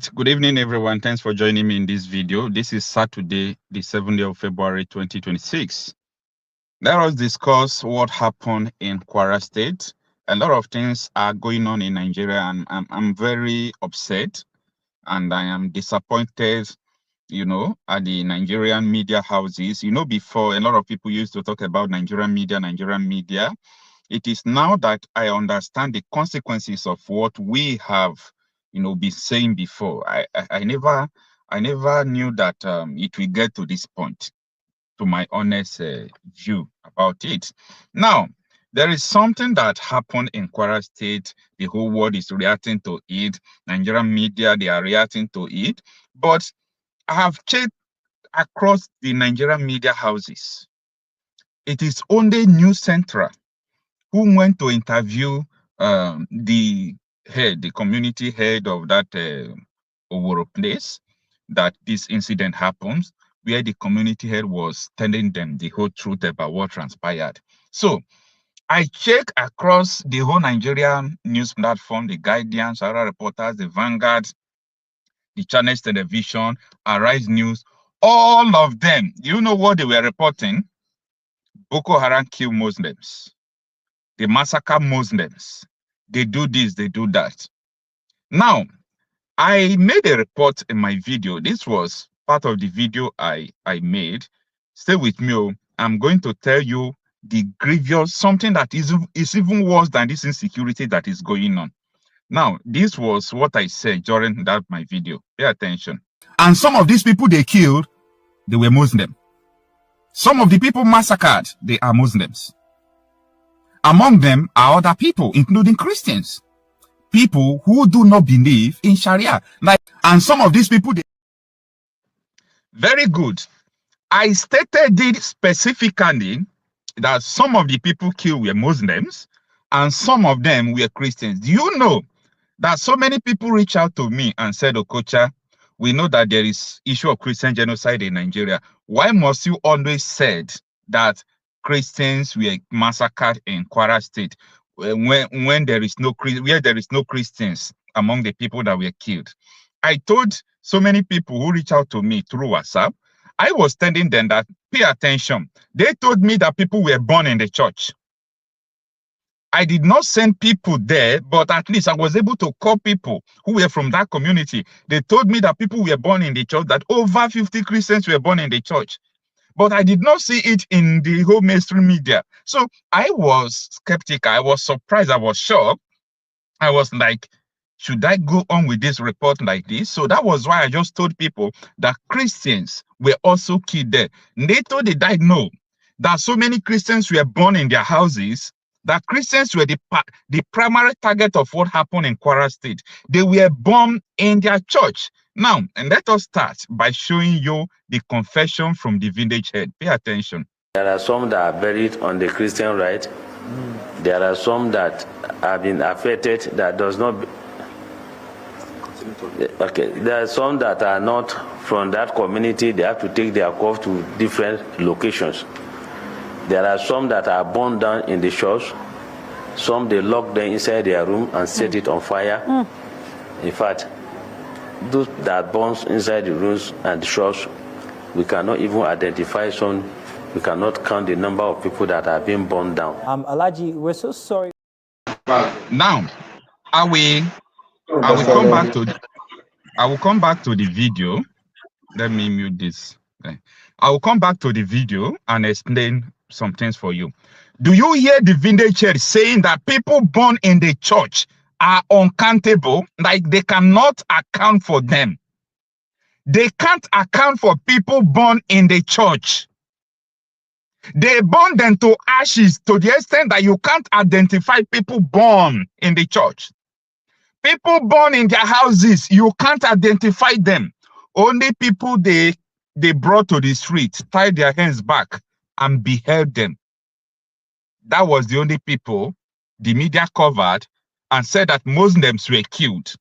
right, good evening, everyone. Thanks for joining me in this video. This is Saturday, the 7th day of February, 2026. Let us discuss what happened in Kwara State. A lot of things are going on in Nigeria, and I'm very upset, and I am disappointed, at the Nigerian media houses. Before, a lot of people used to talk about Nigerian media. It is now that I understand the consequences of what we have, been saying before. I never knew that it will get to this point, to my honest view about it. Now, there is something that happened in Kwara State. The whole world is reacting to it. Nigerian media, they are reacting to it. But I have checked across the Nigerian media houses. It is only News Central who went to interview the community head of that Oworo place that this incident happens, where the community head was telling them the whole truth about what transpired. So I check across the whole Nigerian news platform, the Guardian, Sahara Reporters, the Vanguard, the Channels Television, Arise News, all of them. You know what they were reporting? Boko Haram kill Muslims. They massacre Muslims. They do this, they do that. Now, I made a report in my video. This was part of the video I made. Stay with me. I'm going to tell you the grievous, something that is even worse than this insecurity that is going on. Now, this was what I said during my video. Pay attention. And some of these people they killed, they were Muslim. Some of the people massacred, they are Muslims. Among them are other people, including Christians. People who do not believe in Sharia. And some of these people, very good. I stated it specifically that some of the people killed were Muslims and some of them were Christians. Do you know that so many people reach out to me and said, Okocha, we know that there is issue of Christian genocide in Nigeria. Why must you always said that Christians were massacred in Kwara State when there is no Christians among the people that were killed? I told so many people who reach out to me through WhatsApp, I was telling them that pay attention. They told me that people were born in the church. I did not send people there, but at least I was able to call people who were from that community. They told me that people were born in the church, that over 50 Christians were born in the church. But I did not see it in the whole mainstream media. So I was skeptical. I was surprised. I was shocked. I was like, should I go on with this report like this? So that was why I just told people that Christians were also killed there. Later they died, no. That so many Christians were born in their houses, that Christians were the primary target of what happened in Kwara State. They were born in their church. Now, and let us start by showing you the confession from the village head. Pay attention. There are some that are buried on the Christian right. There are some that have been affected that does not. Okay, there are some that are not from that community. They have to take their corpse to different locations. There are some that are burned down in the church. Some they lock them inside their room and set it on fire. In fact, those that burns inside the rooms and the church, we cannot even identify some. We cannot count the number of people that are being burned down. Alaji, we're so sorry. Now, I will come back to the video. Let me mute this. Okay. I will come back to the video and explain some things for you. Do you hear the village head saying that people born in the church are uncountable? Like they cannot account for them. They can't account for people born in the church. They burn them to ashes to the extent that you can't identify people born in the church. People born in their houses, you can't identify them. Only people they brought to the street, tied their hands back and beheld them. That was the only people the media covered and said that Muslims were killed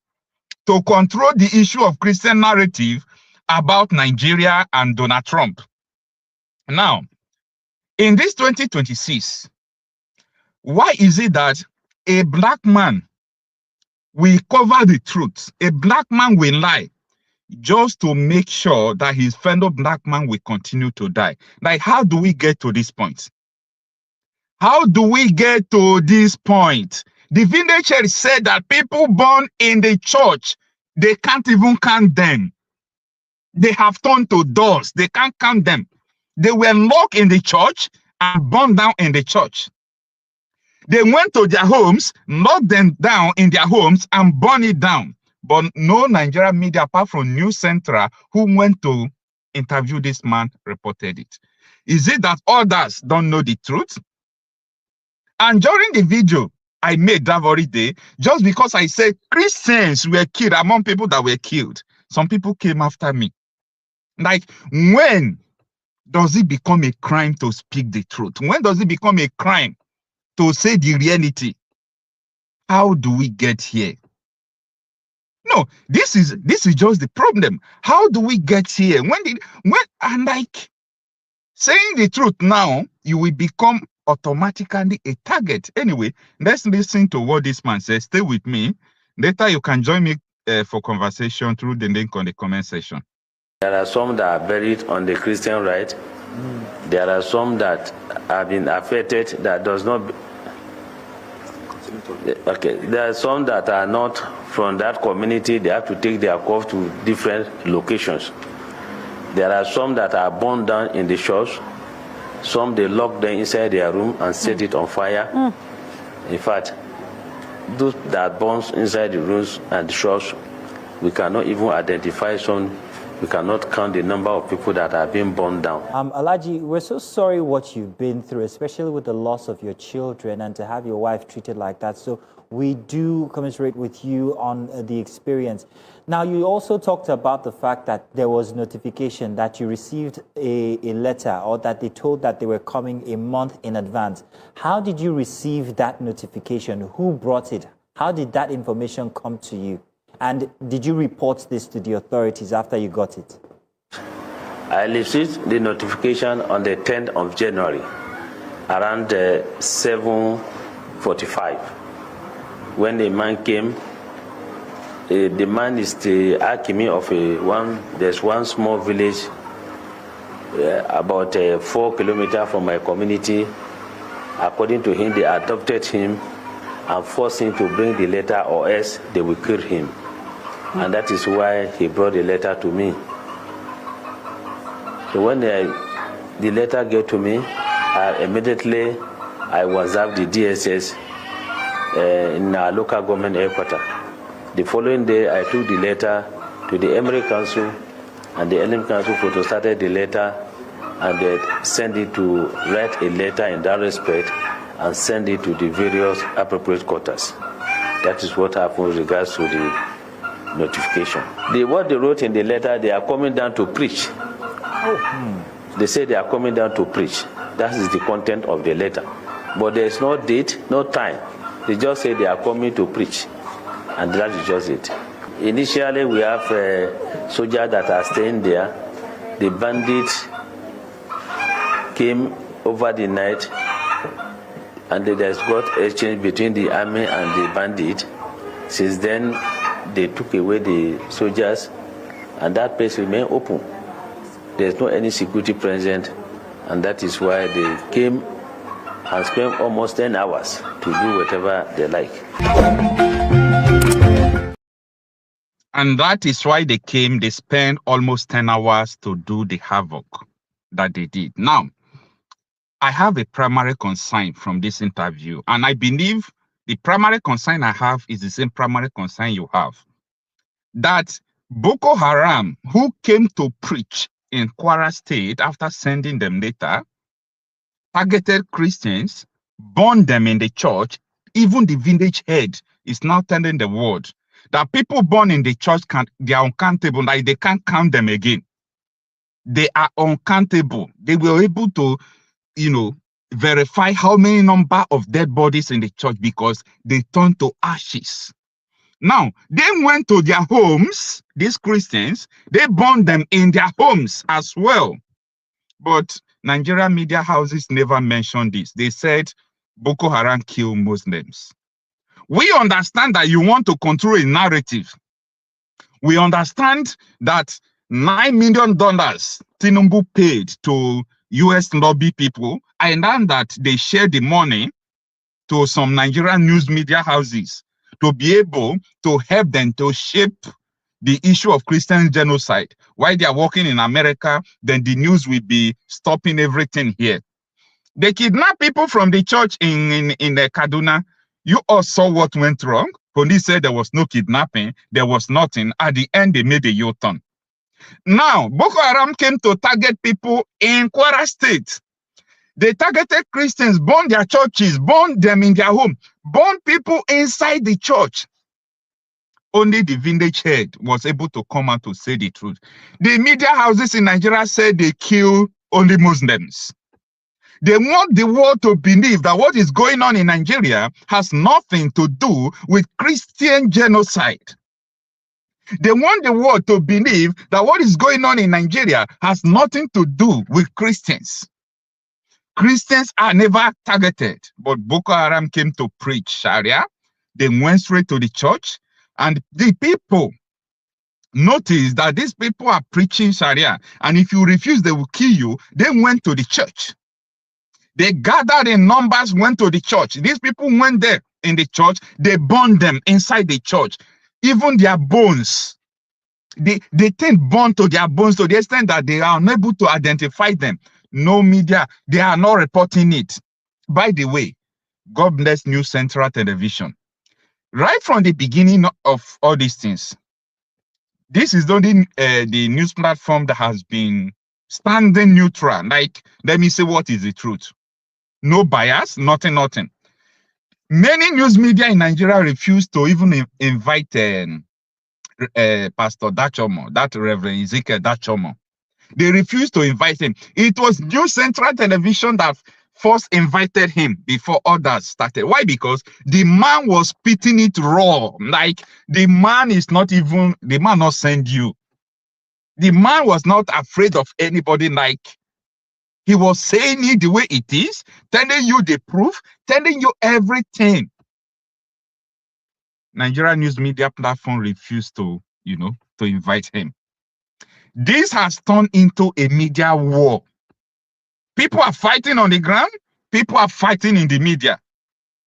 to control the issue of Christian narrative about Nigeria and Donald Trump. Now, in this 2026, why is it that a black man will cover the truth. A black man will lie just to make sure that his fellow black man will continue to die. Like, how do we get to this point? How do we get to this point? The village head said that people born in the church, they can't even count them. They have turned to doors. They can't count them. They were locked in the church and burned down in the church. They went to their homes, locked them down in their homes and burned it down. But no Nigerian media, apart from News Central, who went to interview this man, reported it. Is it that others don't know the truth? And during the video I made that very day, just because I said Christians were killed among people that were killed, some people came after me. Like, when does it become a crime to speak the truth? When does it become a crime to say the reality? How do we get here? No, this is just the problem. How do we get here? And like, saying the truth now, you will become automatically a target. Anyway, let's listen to what this man says. Stay with me. Later, you can join me for conversation through the link on the comment section. There are some that are buried on the Christian right. There are some that have been affected that does not. Okay, there are some that are not from that community. They have to take their call to different locations. There are some that are burned down in the church. Some they lock them inside their room and set it on fire. In fact, those that burns inside the rooms and the church, we cannot even identify some. We cannot count the number of people that are being burned down. Alhaji, we're so sorry what you've been through, especially with the loss of your children and to have your wife treated like that. So we do commiserate with you on the experience. Now, you also talked about the fact that there was notification that you received a letter, or that they told that they were coming a month in advance. How did you receive that notification? Who brought it? How did that information come to you? And did you report this to the authorities after you got it? I received the notification on the 10th of January, around 7:45. When the man came, the man is the Akimi of there's one small village about 4 kilometers from my community. According to him, they adopted him and forced him to bring the letter, or else they will kill him. And that is why he brought the letter to me. So when the letter got to me, immediately I WhatsApped the DSS in our local government headquarters. The following day, I took the letter to the Emirate Council, and the Emirate Council photostated the letter, and they sent it to write a letter in that respect and send it to the various appropriate quarters. That is what happened with regards to the notification. What they wrote in the letter, they are coming down to preach. They say they are coming down to preach. That is the content of the letter. But there is no date, no time. They just say they are coming to preach. And that is just it. Initially, we have soldiers that are staying there. The bandits came over the night, and there's got exchange between the army and the bandit. Since then, they took away the soldiers, and that place remained open. There's no any security present, and that is why they came and spent almost 10 hours to do whatever they like. And that is why they came. They spent almost 10 hours to do the havoc that they did. Now, I have a primary concern from this interview, and I believe the primary concern I have is the same primary concern you have. That Boko Haram, who came to preach in Kwara State after sending them later, targeted Christians, burned them in the church. Even the village head is now telling the world that people born in the church, they are uncountable, like they can't count them again. They are uncountable. They were able to, verify how many number of dead bodies in the church because they turned to ashes. Now, they went to their homes, these Christians, they burned them in their homes as well. But Nigerian media houses never mentioned this. They said Boko Haram killed Muslims. We understand that you want to control a narrative. We understand that $9 million Tinubu paid to US lobby people. I know that they share the money to some Nigerian news media houses to be able to help them to shape the issue of Christian genocide. While they are working in America, then the news will be stopping everything here. They kidnap people from the church in Kaduna. You all saw what went wrong. Police said there was no kidnapping. There was nothing. At the end, they made a U-turn. Now, Boko Haram came to target people in Kwara State. They targeted Christians, burned their churches, burned them in their home, burned people inside the church. Only the village head was able to come out to say the truth. The media houses in Nigeria said they kill only Muslims. They want the world to believe that what is going on in Nigeria has nothing to do with Christian genocide. They want the world to believe that what is going on in Nigeria has nothing to do with Christians. Christians are never targeted, but Boko Haram came to preach Sharia. They went straight to the church, and the people noticed that these people are preaching Sharia, and if you refuse, they will kill you. They went to the church. They gathered in numbers, went to the church. These people went there in the church. They burned them inside the church. Even their bones, they burned to their bones to the extent that they are unable to identify them. No media, they are not reporting it. By the way, God bless New Central Television. Right from the beginning of all these things, this is only the news platform that has been standing neutral. Like, let me say what is the truth. No bias, nothing. Many news media in Nigeria refuse to even invite Pastor Dachomo, that Reverend Ezekiel Dachomo. They refused to invite him. It was New Central Television that first invited him before others started. Why? Because the man was spitting it raw. Like, the man not send you. The man was not afraid of anybody. Like, he was saying it the way it is, telling you the proof, telling you everything. Nigeria news media platform refused to invite him. This has turned into a media war. People are fighting on the ground. People are fighting in the media.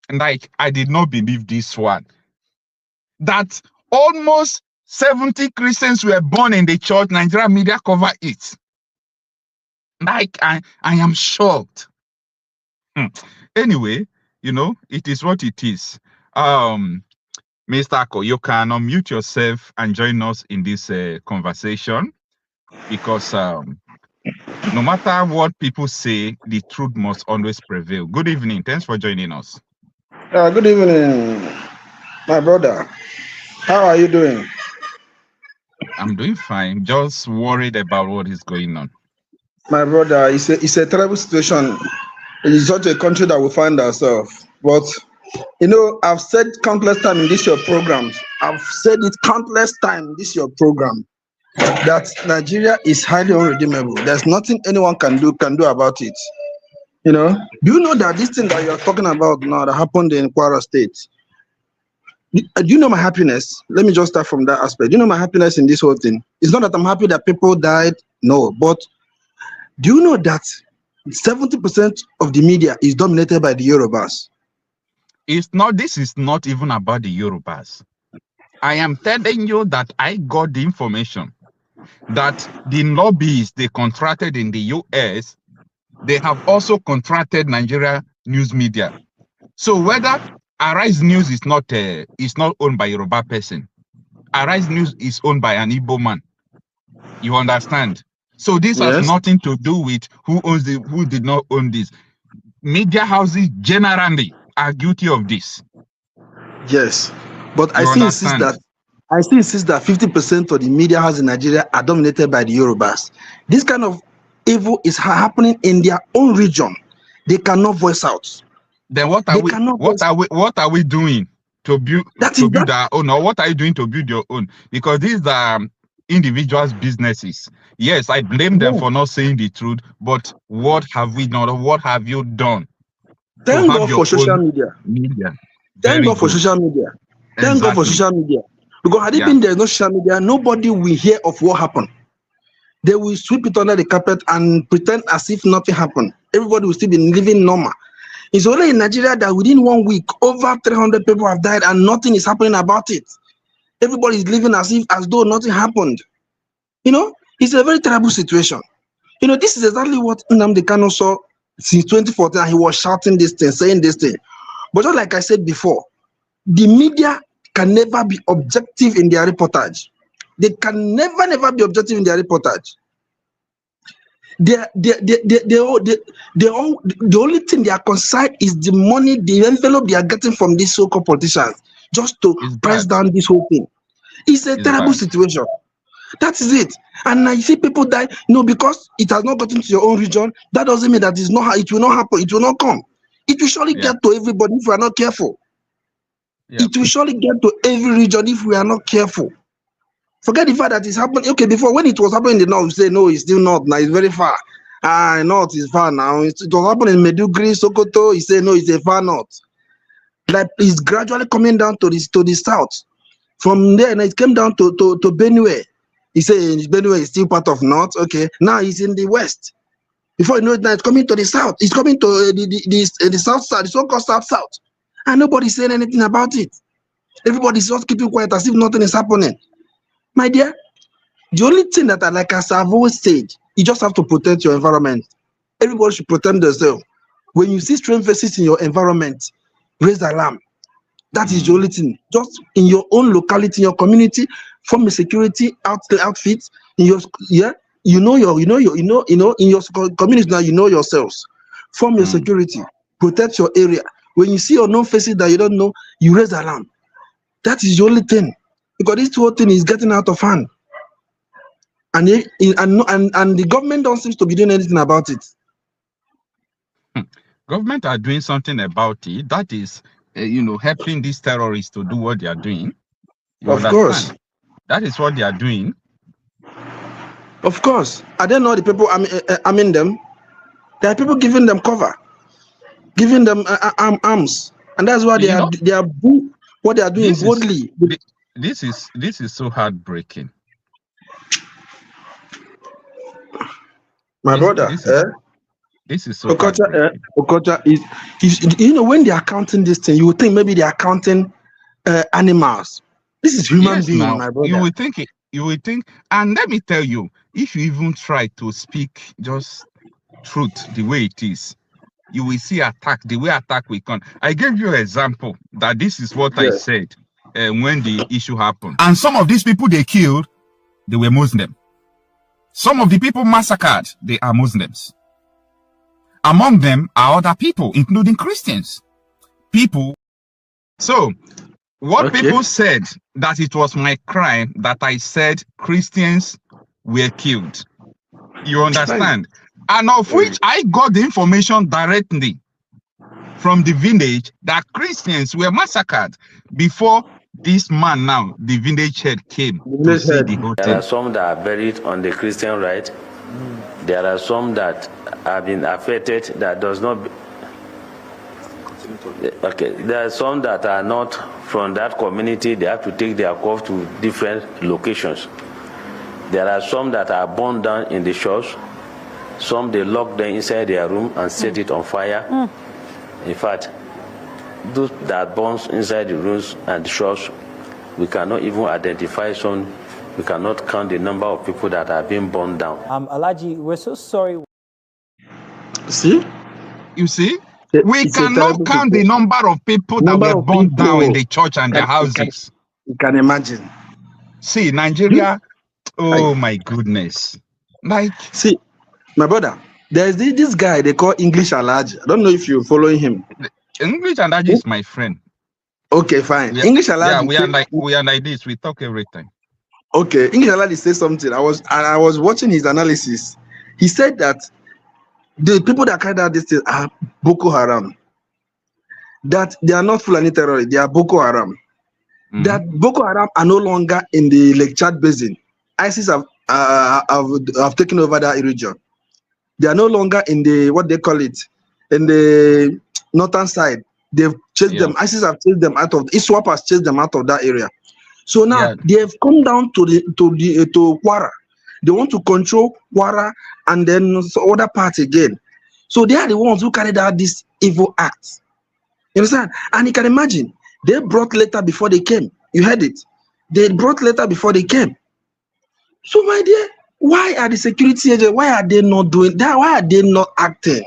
And like, I did not believe this one. That almost 70 Christians were born in the church. Nigeria media cover it. Like, I am shocked. Anyway, it is what it is. Mr. Ako, you can unmute yourself and join us in this conversation, because no matter what people say, the truth must always prevail. Good evening. Thanks for joining us. Good evening, my brother. How are you doing? I'm doing fine. Just worried about what is going on. My brother, it's a terrible situation. It's such a country that we find ourselves. But, I've said countless times in this your programs, I've said it countless times in this your program, that Nigeria is highly unredeemable. There's nothing anyone can do about it. Do you know that this thing that you're talking about now that happened in Kwara State? Do you know my happiness? Let me just start from that aspect. Do you know my happiness in this whole thing? It's not that I'm happy that people died, no, but do you know that 70% of the media is dominated by the Yorubas? This is not even about the Yorubas. I am telling you that I got the information that the lobbies they contracted in the US, they have also contracted Nigeria news media. So whether Arise News is not owned by a Yoruba person, Arise News is owned by an Igbo man. You understand? So this has nothing to do with who did not own this. Media houses generally are guilty of this. Yes, but I still insist that 50% of the media houses in Nigeria are dominated by the Yorubas. This kind of evil is happening in their own region. They cannot voice out. Then what are we doing to build our own? Or what are you doing to build your own? Because these are individuals' businesses. Yes, I blame them for not saying the truth, but what have we done? What have you done? Thank God for social media. Thank Very God for good. social media. Thank God for Exactly. social media. Because had it been there's no social media, nobody will hear of what happened. They will sweep it under the carpet and pretend as if nothing happened. Everybody will still be living normal. It's only in Nigeria that within 1 week, over 300 people have died and nothing is happening about it. Everybody is living as though nothing happened. It's a very terrible situation. This is exactly what Nnamdi Kanu saw since 2014, and he was shouting this thing, saying this thing. But just like I said before, the media can never be objective in their reportage. They can never be objective in their reportage. The only thing they are concerned is the money, the envelope they are getting from these so-called politicians, just to press down this whole thing. It's a terrible situation. That is it. And I see people die. Because it has not gotten to your own region, that doesn't mean that it will not happen. It will not come. It will surely get to everybody if we are not careful. It will surely get to every region if we are not careful. Forget the fact that it's happening. Okay, before, when it was happening in the north, you say no, it's still not. Now it's very far. North is far now. It was happening in Meduguri, Sokoto. You say no, it's a far north. Like, it's gradually coming down to the south. From there, and it came down to Benue. He said Benue is still part of north. Okay, now he's in the west. Before you know it, now it's coming to the south. It's coming to the south side, the so-called south, and nobody's saying anything about it. Everybody's just keeping quiet as if nothing is happening. My dear, the only thing that as I've always said, you just have to protect your environment. Everybody should protect themselves. When you see strange faces in your environment, raise the alarm. That is the only thing. Just in your own locality, in your community, form a security outfit. In your in your community now, you know yourselves. Form your security. Protect your area. When you see unknown faces that you don't know, you raise the alarm. That is the only thing. Because this whole thing is getting out of hand. And the government don't seem to be doing anything about it. Government are doing something about it. That is, helping these terrorists to do what they are doing. Of course. That is what they are doing. Of course. I don't know the people arming them. There are people giving them cover, giving them arms. And that's why what they are doing boldly. This is so heartbreaking. My brother, this is so Okocha is, when they are counting this thing, you would think maybe they are counting animals. This is human being, my brother. You would think, and let me tell you, if you even try to speak just truth the way it is, you will see the way attack will come. I gave you an example that this is what I said when the issue happened. And some of these people they killed, they were Muslim. Some of the people massacred, they are Muslims. Among them are other people, including Christians. So, what people said that it was my crime that I said Christians were killed. You understand? And of which I got the information directly from the village that Christians were massacred before this man now, the village head, came to see the whole thing. There are some that are buried on the Christian right. There are some that have been affected that does not. There are some that are not from that community. They have to take their corpse to different locations. There are some that are burned down in the church. Some they lock them inside their room and set it on fire. In fact, those that burns inside the rooms and the church, we cannot even identify some. We cannot count the number of people that are being burned down. Alhaji, we're so sorry. See? You see? We cannot count the number of people that were burned down in the church and their houses. You can imagine. See, Nigeria, oh my goodness. See, my brother, there's this guy they call English Alhaji. I don't know if you're following him. English Alhaji is my friend. Okay, fine. English Alhaji. Yeah, we are like this. We talk every time. Okay, English Alhaji said something. I was watching his analysis. He said that the people that carried out this thing are Boko Haram. That they are not Fulani terrorists, they are Boko Haram. That Boko Haram are no longer in the Lake Chad Basin. ISIS have taken over that region. They are no longer in the, what they call it, in the northern side. They've chased them. ISIS have chased them out of. ISWAP has chased them out of that area. So now they have come down to Kwara. They want to control Kwara and then other parts again. So they are the ones who carried out this evil act. You understand? And you can imagine, they brought letter before they came. You heard it. They brought letter before they came. So my dear, why are the security agents, why are they not doing that? Why are they not acting?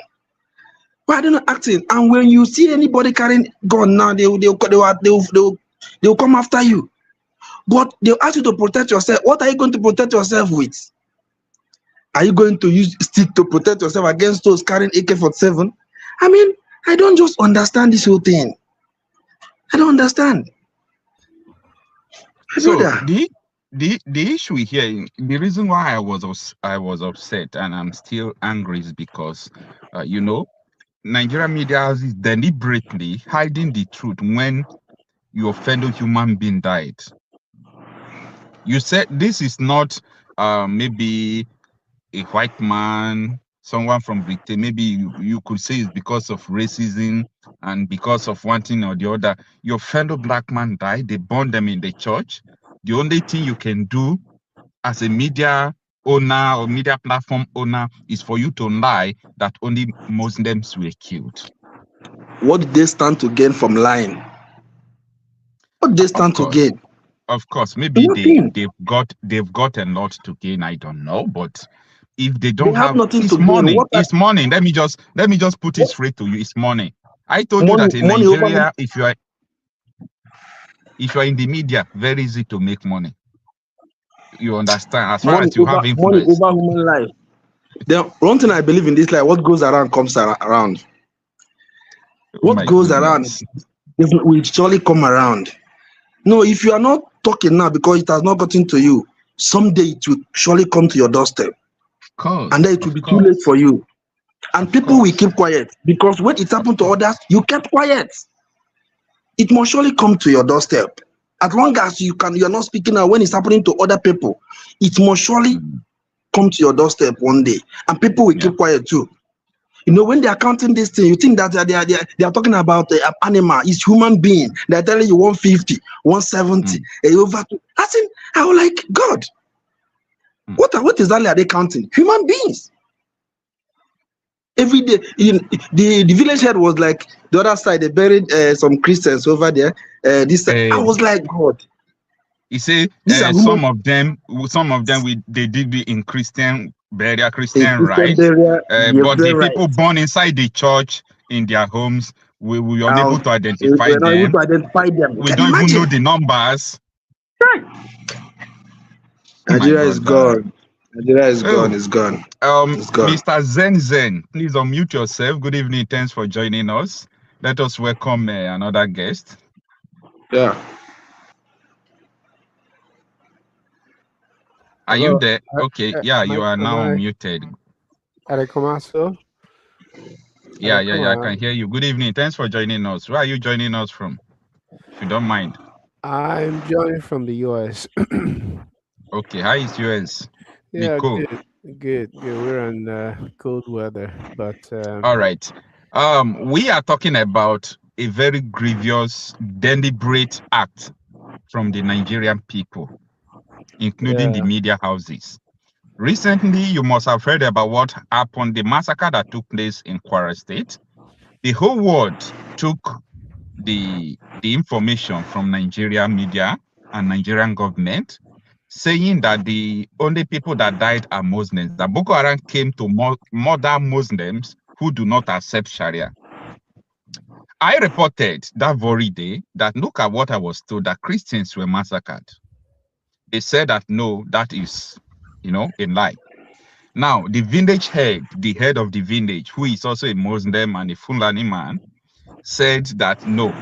Why are they not acting? And when you see anybody carrying gun now, they will come after you. But they'll ask you to protect yourself. What are you going to protect yourself with? Are you going to use stick to protect yourself against those carrying AK-47? I mean, I don't just understand this whole thing. I don't understand. So the issue here, the reason why I was upset and I'm still angry is because Nigerian media is deliberately hiding the truth when your fellow human being died. You said this is not maybe a white man, someone from Britain. Maybe you could say it's because of racism and because of one thing or the other. Your fellow black man died. They burned them in the church. The only thing you can do as a media owner or media platform owner is for you to lie that only Muslims were killed. What did they stand to gain from lying? What did they stand to gain? Of course, maybe they've got a lot to gain. I don't know, but if they don't have nothing to gain, it's money. Let me just put it straight to you. It's money. I told you that in Nigeria, if you are in the media, very easy to make money. You understand? As far as you have influence. Money over human life. The one thing I believe in this life, what goes around comes around. What goes around will surely come around. No, if you are not talking now because it has not gotten to you, someday it will surely come to your doorstep. Of course. And then it will be too late for you. And people will keep quiet because when it happened to others, you kept quiet. It must surely come to your doorstep. As long as you're not speaking out when it's happening to other people, it must surely come to your doorstep one day. And people will keep quiet too. You know, when they are counting this thing, you think that they are talking about the animal. It's human being. They're telling you 150, 170, over. I think I was like, God, what exactly are they counting? Human beings. Every day, the village head was like the other side. They buried some Christians over there. I was like, God. You say some of them they did it in Christian burial, Christian rites. But the people born inside the church in their homes, we were unable to identify them. We don't even know the numbers. Nigeria is gone. Nigeria is gone. It's gone. It's gone. Mr. Zen, please unmute yourself. Good evening. Thanks for joining us. Let us welcome another guest. Yeah. Are you there? Okay. Yeah, you are now muted. Adekomaso? Yeah, I can hear you. Good evening. Thanks for joining us. Where are you joining us from? If you don't mind. I'm joining from the US. Okay. How is US? Yeah, good. We're in cold weather, but all right. We are talking about a very grievous, deliberate act from the Nigerian people, including the media houses. Recently, you must have heard about what happened, the massacre that took place in Kwara State. The whole world took the information from Nigerian media and Nigerian government, saying that the only people that died are Muslims, that Boko Haram came to murder Muslims who do not accept Sharia. I reported that very day that look at what I was told, that Christians were massacred. They said that no, that is, a lie. Now, the village head, the head of the village, who is also a Muslim and a Fulani man, said that no,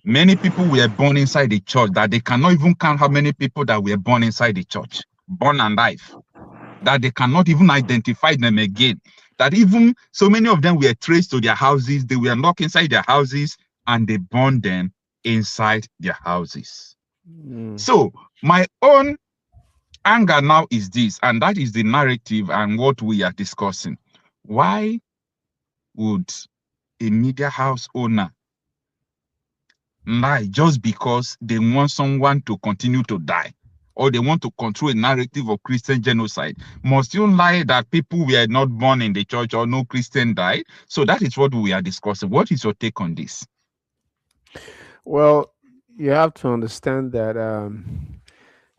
many people were born inside the church, that they cannot even count how many people that were born inside the church, born alive, that they cannot even identify them again, that even so many of them were traced to their houses, they were locked inside their houses, and they burned them inside their houses. So my own anger now is this, and that is the narrative and what we are discussing. Why would a media house owner lie just because they want someone to continue to die, or they want to control a narrative of Christian genocide? Must you lie that people were not born in the church or no Christian died? So that is what we are discussing. What is your take on this? Well, you have to understand that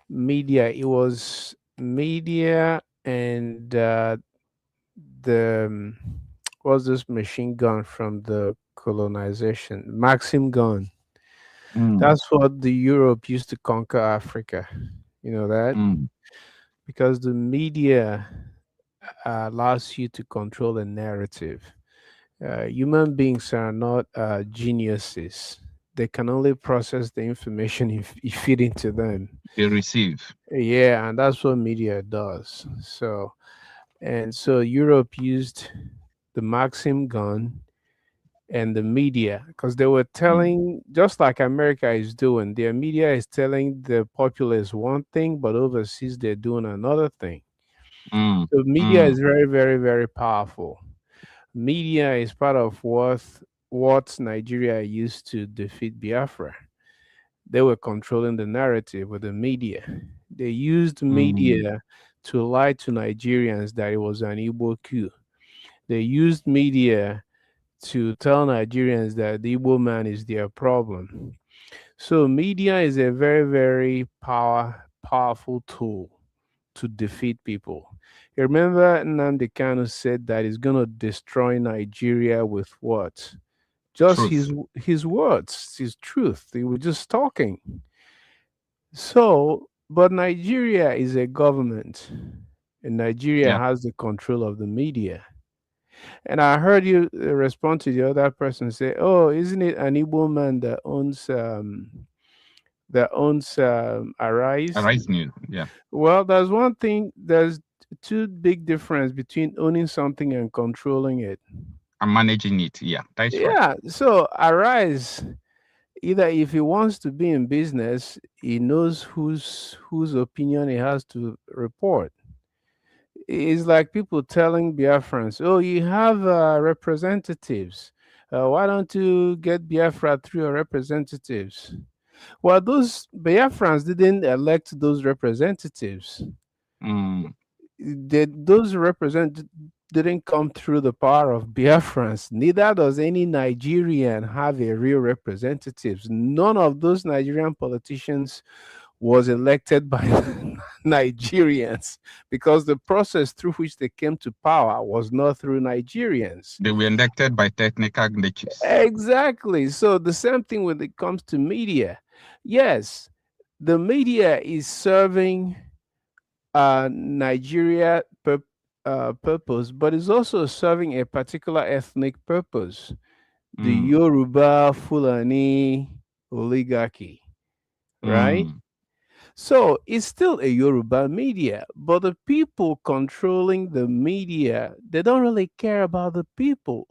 media, it was media and the what's this machine gun from the colonization? Maxim gun. Mm, That's what the Europe used to conquer Africa. You know that? mm, Because the media allows you to control the narrative. Human beings are not geniuses. They can only process the information if you feed into them. they receive. Yeah, and that's what media does. So Europe used the Maxim gun and the media because they were Mm, telling, just like America is doing, their media is telling the populace one thing, but overseas they're doing another thing. mm, So media mm, is very, very, very powerful. Media is part of what Nigeria used to defeat Biafra. They were controlling the narrative with the media. They used mm, media to lie to Nigerians that it was an Igbo coup. They used media to tell Nigerians that the Igbo man is their problem. So media is a very, very powerful tool to defeat people. You remember Nnamdi Kanu said that he's gonna destroy Nigeria with what? Just truth. his words, his truth. He was just talking. So, but Nigeria is a government, and Nigeria Yeah. has the control of the media. And I heard you respond to the other person say, "Oh, isn't it an Igbo man that owns Arise?" Arise new. Yeah. Well, there's one thing. There's two big difference between owning something and controlling it. I'm managing it. Yeah, that's right. Yeah. So Arise, either if he wants to be in business, he knows whose opinion he has to report. It's like people telling Biafrans, "Oh, you have representatives. Why don't you get Biafra through your representatives?" Well, those Biafrans didn't elect those representatives. Mm, Those represent didn't come through the power of Biafrans. Neither does any Nigerian have a real representatives. None of those Nigerian politicians was elected by Nigerians because the process through which they came to power was not through Nigerians. they were elected by technical glitches. Exactly. So the same thing when it comes to media. Yes, the media is serving Nigeria purpose, but it's also serving a particular ethnic purpose. The Mm, Yoruba Fulani oligarchy, right? mm, So it's still a Yoruba media, but the people controlling the media, they don't really care about the people.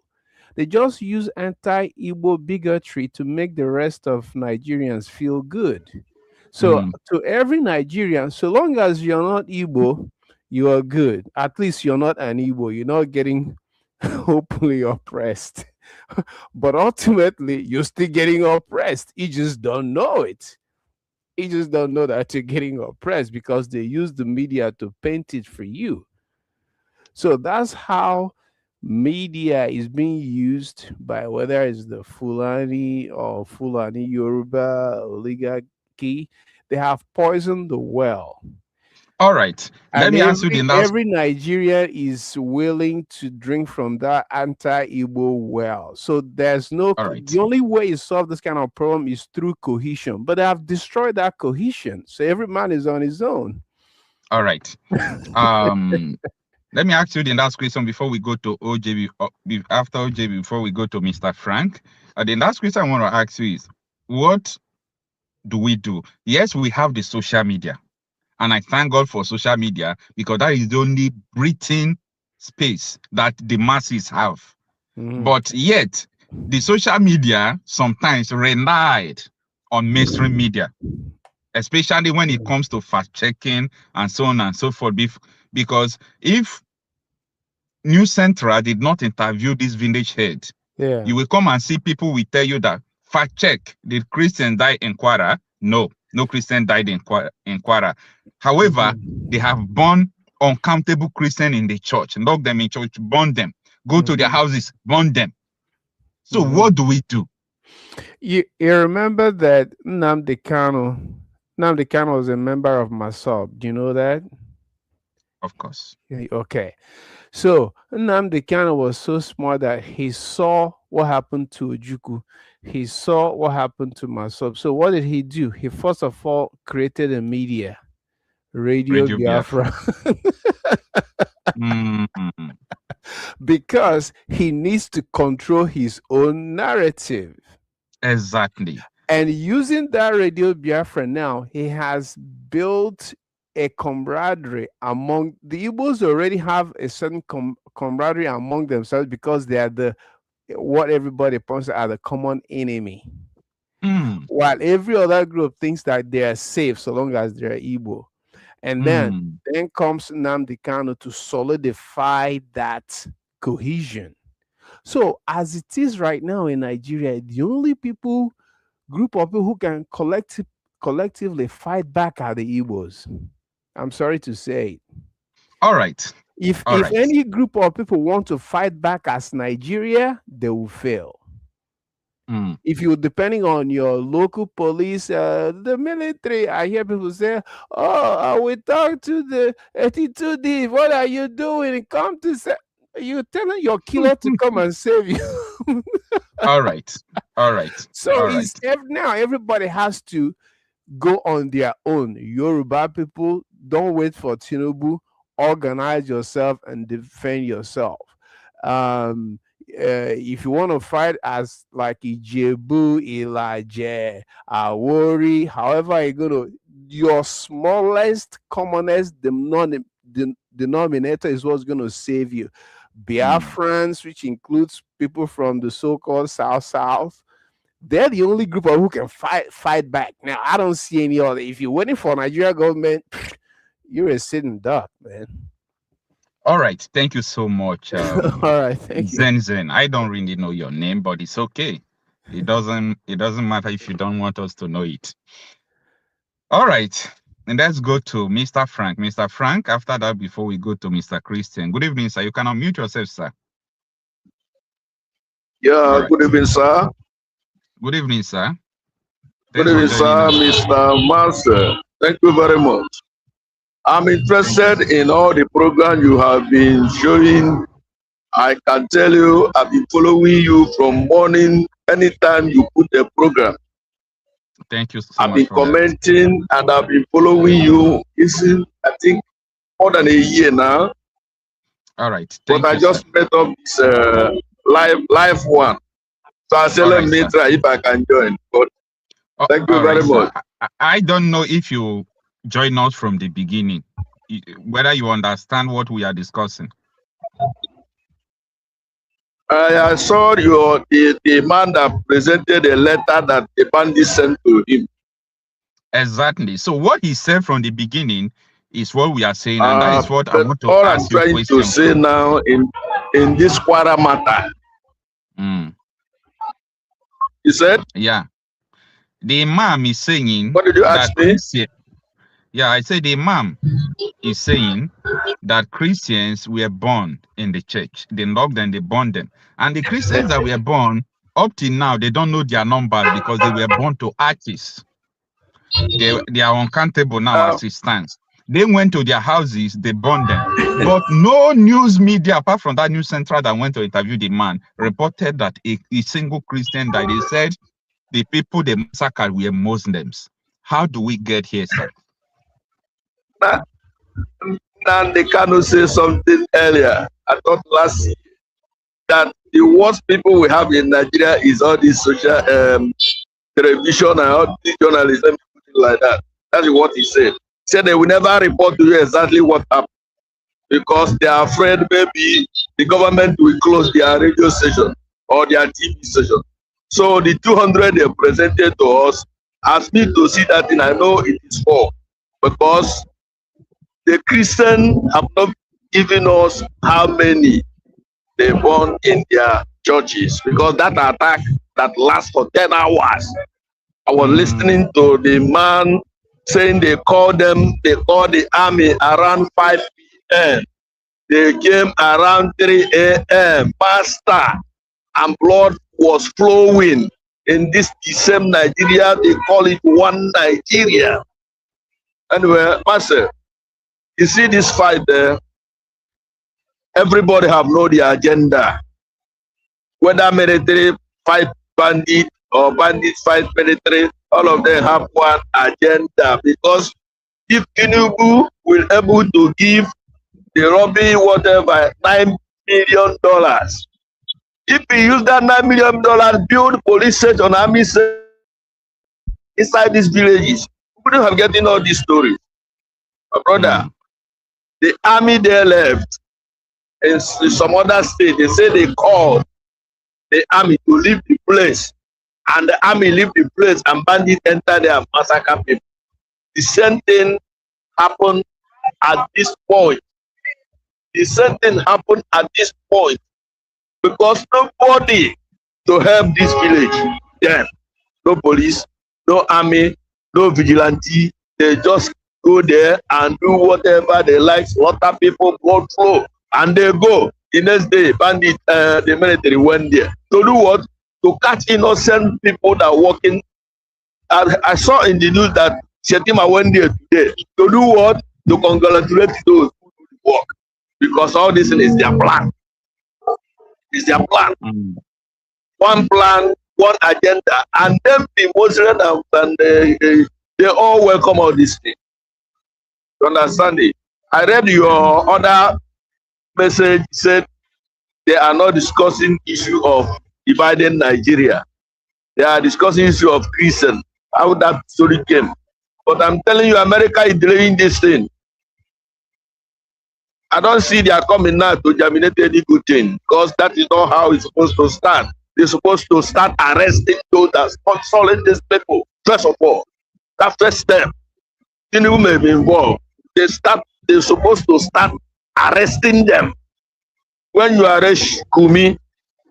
They just use anti Igbo bigotry to make the rest of Nigerians feel good. So, mm. to every Nigerian, so long as you're not Igbo, you are good. At least you're not an Igbo. You're not getting openly oppressed. But ultimately, you're still getting oppressed. You just don't know it. You just don't know that you're getting oppressed because they use the media to paint it for you. So that's how media is being used by whether it's the Fulani or Fulani Yoruba oligarchy. They have poisoned the well. All right. Let And me ask you the last. every Nigerian is willing to drink from that anti-Igbo well. So there's no All right. the only way you solve this kind of problem is through cohesion. But they have destroyed that cohesion. So every man is on his own. All right. Um, Let me ask you the last question before we go to OJ. After OJ, before we go to Mr. Frank. The last question I want to ask you is, what do we do? Yes, we have the social media, and I thank God for social media because that is the only breathing space that the masses have. Mhm. But yet, the social media sometimes relied on mainstream media, especially when it comes to fact checking and so on and so forth. Because if News Central did not interview this village head, Yeah. you will come and see people will tell you that Fact check. Did Christians die in Kwara? No. No Christian died in Kwara. However, they have born uncountable Christians in the church, lock them in church, burn them, go to their houses, burn them. So what do we do? You remember that Nnamdi Kanu was a member of MASOB. Do you know that? Of course. Okay. So Nnamdi Kanu was so smart that he saw what happened to Ojukwu. He saw what happened to MASOB. So what did he do? He first of all created a media, Radio Biafra. Because he needs to control his own narrative. Exactly. And using that Radio Biafra now, he has built a camaraderie among the Igbos. Already have a certain camaraderie among themselves because they are what everybody points at the common enemy. While every other group thinks that they are safe so long as they're Igbo. And then comes Nnamdi Kanu to solidify that cohesion. So as it is right now in Nigeria, the only group of people who can collectively fight back are the Igbos. I'm sorry to say it. All right. If any group of people want to fight back as Nigeria, they will fail. If you're depending on your local police, the military, I hear people say, "Oh, I will talk to the 82D. What are you doing? Come to say." You're telling your killer to come and save you. All right. So now everybody has to go on their own. Yoruba people, don't wait for Tinubu. Organize yourself and defend yourself. If you want to fight as like Ijebu, Ilaje, Awori, however you're going to, your smallest, commonest denominator is what's going to save you. Biafrans, which includes people from the so-called South, they're the only group who can fight back. Now, I don't see any other. If you're waiting for Nigeria government, you're a sitting duck, man. All right. Thank you so much. All right. Thank you. Zen. I don't really know your name, but it's okay. It doesn't matter if you don't want us to know it. All right. And let's go to Mr. Frank. Mr. Frank, after that, before we go to Mr. Christian. Good evening, sir. You can unmute yourself, sir. Yeah, right. Good evening, sir. Good evening, sir. Good evening, sir, Mr. Master. Thank you very much. I'm interested in all the program you have been showing. I can tell you, I've been following you from morning, anytime you put the program. Thank you so much. I've been commenting and I've been following you. I think more than a year now. All right. But I just met up this live one. So I said, let me try if I can join. But thank you very much. I don't know if you join us from the beginning, whether you understand what we are discussing. I saw the man that presented a letter that the bandit sent to him. Exactly. So what he said from the beginning is what we are saying, and that is what I want to all ask I'm trying to say now in this Kwara matter. You said? Yeah. The Imam is saying. What did you ask me? Yeah, I said the Imam is saying that Christians were born in the church. They knocked and they burned them. And the Christians that were born, up till now, they don't know their numbers because they were born to artists. They are uncountable now as it stands. They went to their houses, they burned them. But no news media, apart from that news central that went to interview the man, reported that a single Christian died. They said the people they massacred were Muslims. How do we get here, sir? And they cannot say something earlier. I thought last year that the worst people we have in Nigeria is all this social television and all this journalism like that. That's what he said. He said they will never report to you exactly what happened because they are afraid maybe the government will close their radio station or their TV station. So the 200 they presented to us asked me to see that, and I know it is false because the Christians have not given us how many they born in their churches, because that that lasts for 10 hours. I was listening to the man saying they called the army around 5 p.m. They came around 3 a.m. Master, and blood was flowing. In this same Nigeria, they call it one Nigeria. Anyway, Master, you see this fight there, everybody have know the agenda. Whether military fight bandit or bandit fight military, all of them have one agenda. Because if Tinubu will able to give the robbery whatever $9 million, if he use that $9 million build police station on army inside these villages, we wouldn't have getting all these stories. My brother, the army there left in some other state. They say they called the army to leave the place, and the army leave the place, and bandits enter there and massacre people. The same thing happened at this point. The same thing happened at this point because nobody to help this village. Then no police, no army, no vigilante. They just go there and do whatever they like. Slaughter people, blood flow, and they go. The next day, bandit, the military went there to do what? To catch innocent people that are working. I saw in the news that Shetima went there today to do what? To congratulate those who do the work, because all this is their plan. It's their plan. One plan, one agenda, and then the Muslim and they all welcome all these things. You understand it? I read your other message, said they are not discussing issue of dividing Nigeria. They are discussing issue of Christian, how that story came. But I'm telling you, America is delaying this thing. I don't see they are coming now to germinate any good thing, because that is not how it's supposed to start. They're supposed to start arresting those that sponsoring these people. First of all, that first step, Tinubu may be involved. They're supposed to start arresting them. When you arrest Kumi,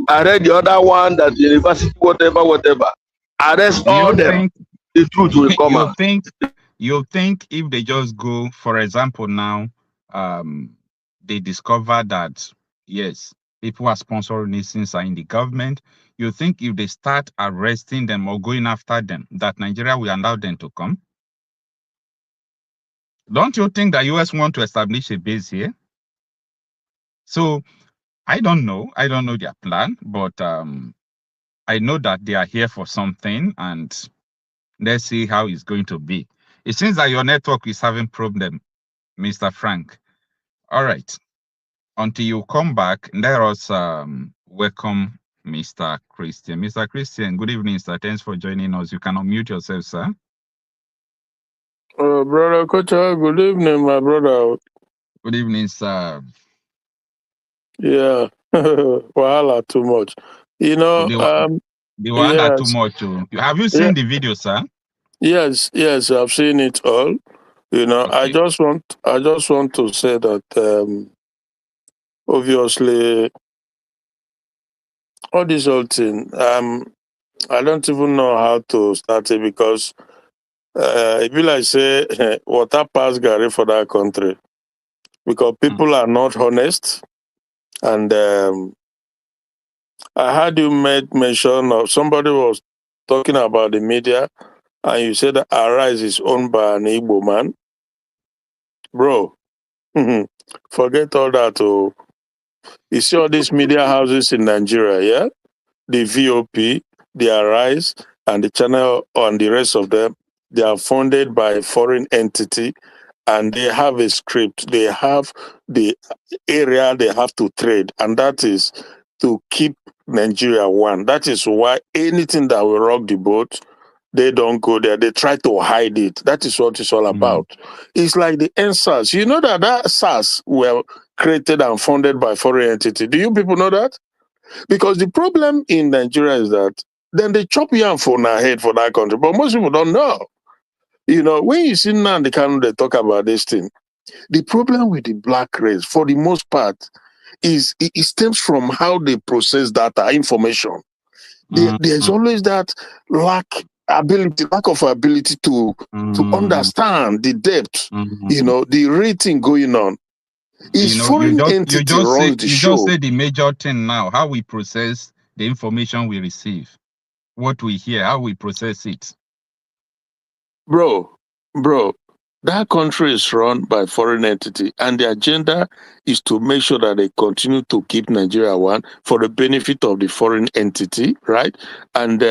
arrest the other one, that university, whatever, arrest all them. The truth will come out. You think if they just go, for example, now, they discover that, yes, people are sponsoring these things are in the government, you think if they start arresting them or going after them, that Nigeria will allow them to come? Don't you think the US want to establish a base here? So I don't know their plan, but I know that they are here for something, and let's see how it's going to be. It seems that your network is having problem, Mr. Frank. All right. Until you come back, let us welcome Mr. Christian. Mr. Christian, good evening, sir. Thanks for joining us. You can unmute yourself, sir. Brother Kocha, good evening, my brother. Good evening, sir. Yeah, wahala too much. You know, the wahala too much too. Have you seen the video, sir? Yes, I've seen it all. You know, okay. I just want to say that obviously all this whole thing, I don't even know how to start it, because it be like say water pass Gary for that country, because people are not honest. And I heard you made mention of somebody was talking about the media, and you said that Arise is owned by an Igbo man. Bro, forget all that. Oh, you see all these media houses in Nigeria, yeah? The VOP, the Arise, and the Channel, and the rest of them, they are funded by a foreign entity, and they have a script. They have the area they have to trade, and that is to keep Nigeria one. That is why anything that will rock the boat, they don't go there. They try to hide it. That is what it's all about. It's like the NSAS. You know that SARS were created and funded by foreign entity. Do you people know that? Because the problem in Nigeria is that then they chop yam for our head for that country, but most people don't know. You know, when you see now the kind they talk about this thing, the problem with the black race, for the most part, is it stems from how they process data information. There's always that lack of ability to understand the depth, the rating going on. Is foreign entity runs the show. You just say the major thing now, how we process the information we receive, what we hear, how we process it. Bro, that country is run by foreign entity, and the agenda is to make sure that they continue to keep Nigeria one for the benefit of the foreign entity, right? And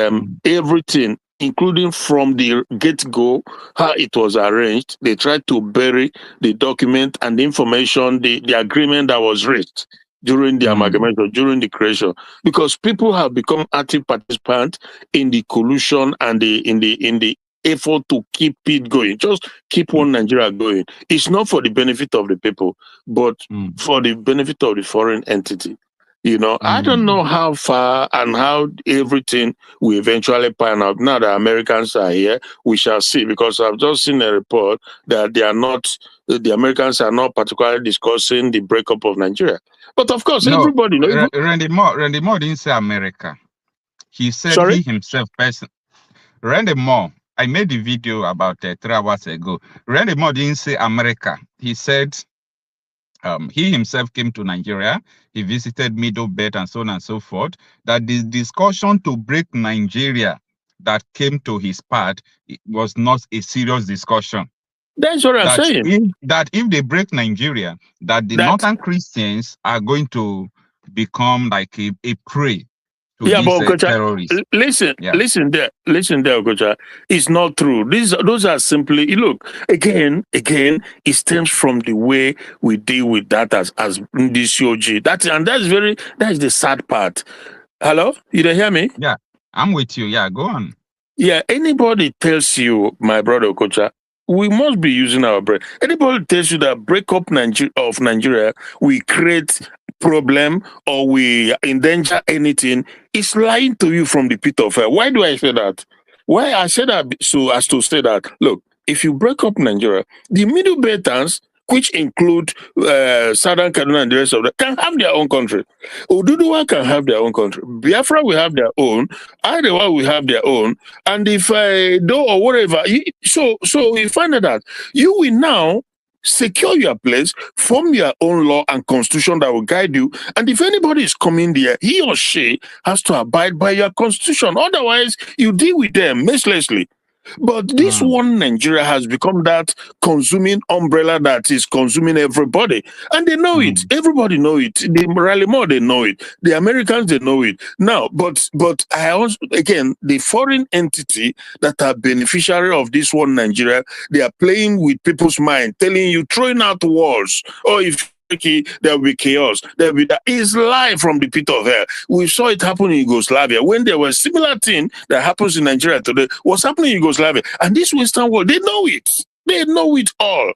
everything, including from the get-go, how it was arranged, they tried to bury the document and the information, the agreement that was reached during the amalgamation, during the creation, because people have become active participants in the collusion and in the effort to keep it going, just keep one Nigeria going. It's not for the benefit of the people, but for the benefit of the foreign entity. I don't know how far and how everything will eventually pan out. Now the Americans are here, we shall see, because I've just seen a report that the Americans are not particularly discussing the breakup of Nigeria. But of course, everybody knows. Randy Moore didn't say America. He said he himself personally. Randy Moore, I made the video about 3 hours ago. Randy Moore didn't say America. He said he himself came to Nigeria. He visited Middle Belt and so on and so forth. That the discussion to break Nigeria that came to his part, it was not a serious discussion. That's what I'm saying. If they break Nigeria, that the Northern Christians are going to become like a prey. Yeah, but Okocha, listen there, Okocha. It's not true. Those are simply, look, again, it stems from the way we deal with that as DCOG. That's the sad part. Hello? You don't hear me? Yeah, I'm with you. Yeah, go on. Yeah, anybody tells you, my brother Okocha, we must be using our brain. Anybody tells you that breakup of Nigeria, we create problem or we endanger anything, is lying to you from the pit of hell. Why do I say that? Why I say that so as to say that, look, if you break up Nigeria, the Middle Beltans, which include Southern Kaduna and the rest of them, can have their own country. Oduduwa can have their own country. Biafra will have their own. Arewa will have their own. And if Do or whatever, so you find that you will now secure your place, form your own law and constitution that will guide you. And if anybody is coming there, he or she has to abide by your constitution. Otherwise, you deal with them mercilessly. But this one Nigeria has become that consuming umbrella that is consuming everybody. And they know it. Everybody know it. The Rally More, they know it. The Americans, they know it. Now, but I also, again, the foreign entity that are beneficiary of this one Nigeria, they are playing with people's mind, telling you, throwing out walls. Or if there will be chaos. There will be that. Is live from the pit of hell. We saw it happen in Yugoslavia when there was similar thing that happens in Nigeria today. What's happening in Yugoslavia? And this Western world, they know it. They know it all.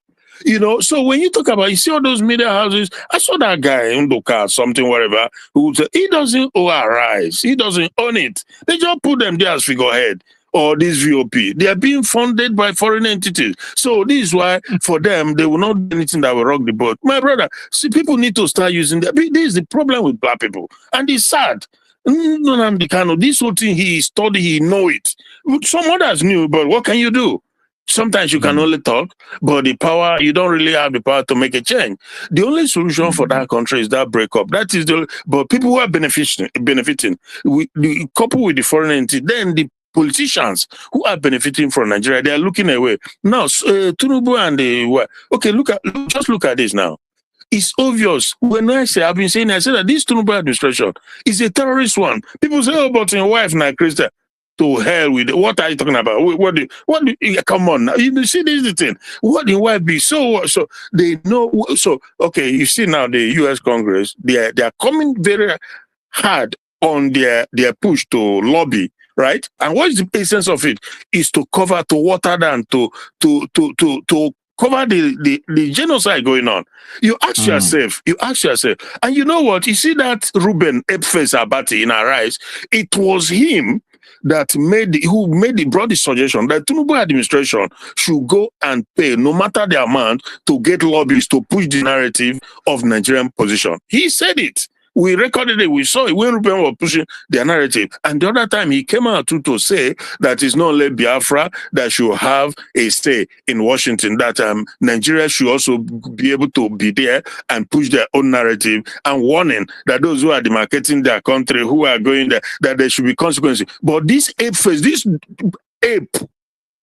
So when you talk about, you see all those media houses, I saw that guy in Ndoka, something, whatever, who said he doesn't own our rights. He doesn't own it. They just put them there as figurehead. Or this VOP, they are being funded by foreign entities. So this is why, for them, they will not do anything that will rock the boat. My brother, see, people need to start using that. This is the problem with black people. And it's sad. This whole thing he studied, he know it. Some others knew, but what can you do? Sometimes you can only talk, but the power, you don't really have the power to make a change. The only solution for that country is that breakup. That is but people who are benefiting, coupled with the foreign entity, then the politicians who are benefiting from Nigeria, they are looking away. Now, Tinubu and just look at this now. It's obvious. When I say, I've been saying, I said that this Tinubu administration is a terrorist one. People say, oh, but your wife now, Christian. To hell with it. What are you talking about? Come on now. You see, this is the thing. What in why be so they know? So okay, you see now the U.S. Congress, they are coming very hard on their push to lobby, right? And what is the essence of it? Is to water down, to cover the genocide going on. You ask yourself, and you know what? You see that Ruben Ephes Abati in our eyes, it was him that brought the suggestion that Tinubu administration should go and pay, no matter the amount, to get lobbyists to push the narrative of Nigerian position. He said it. We recorded it. We saw it when Ruben was pushing their narrative. And the other time he came out to say that it's not only Biafra that should have a say in Washington, that Nigeria should also be able to be there and push their own narrative, and warning that those who are demarcating their country, who are going there, that there should be consequences. But this this ape,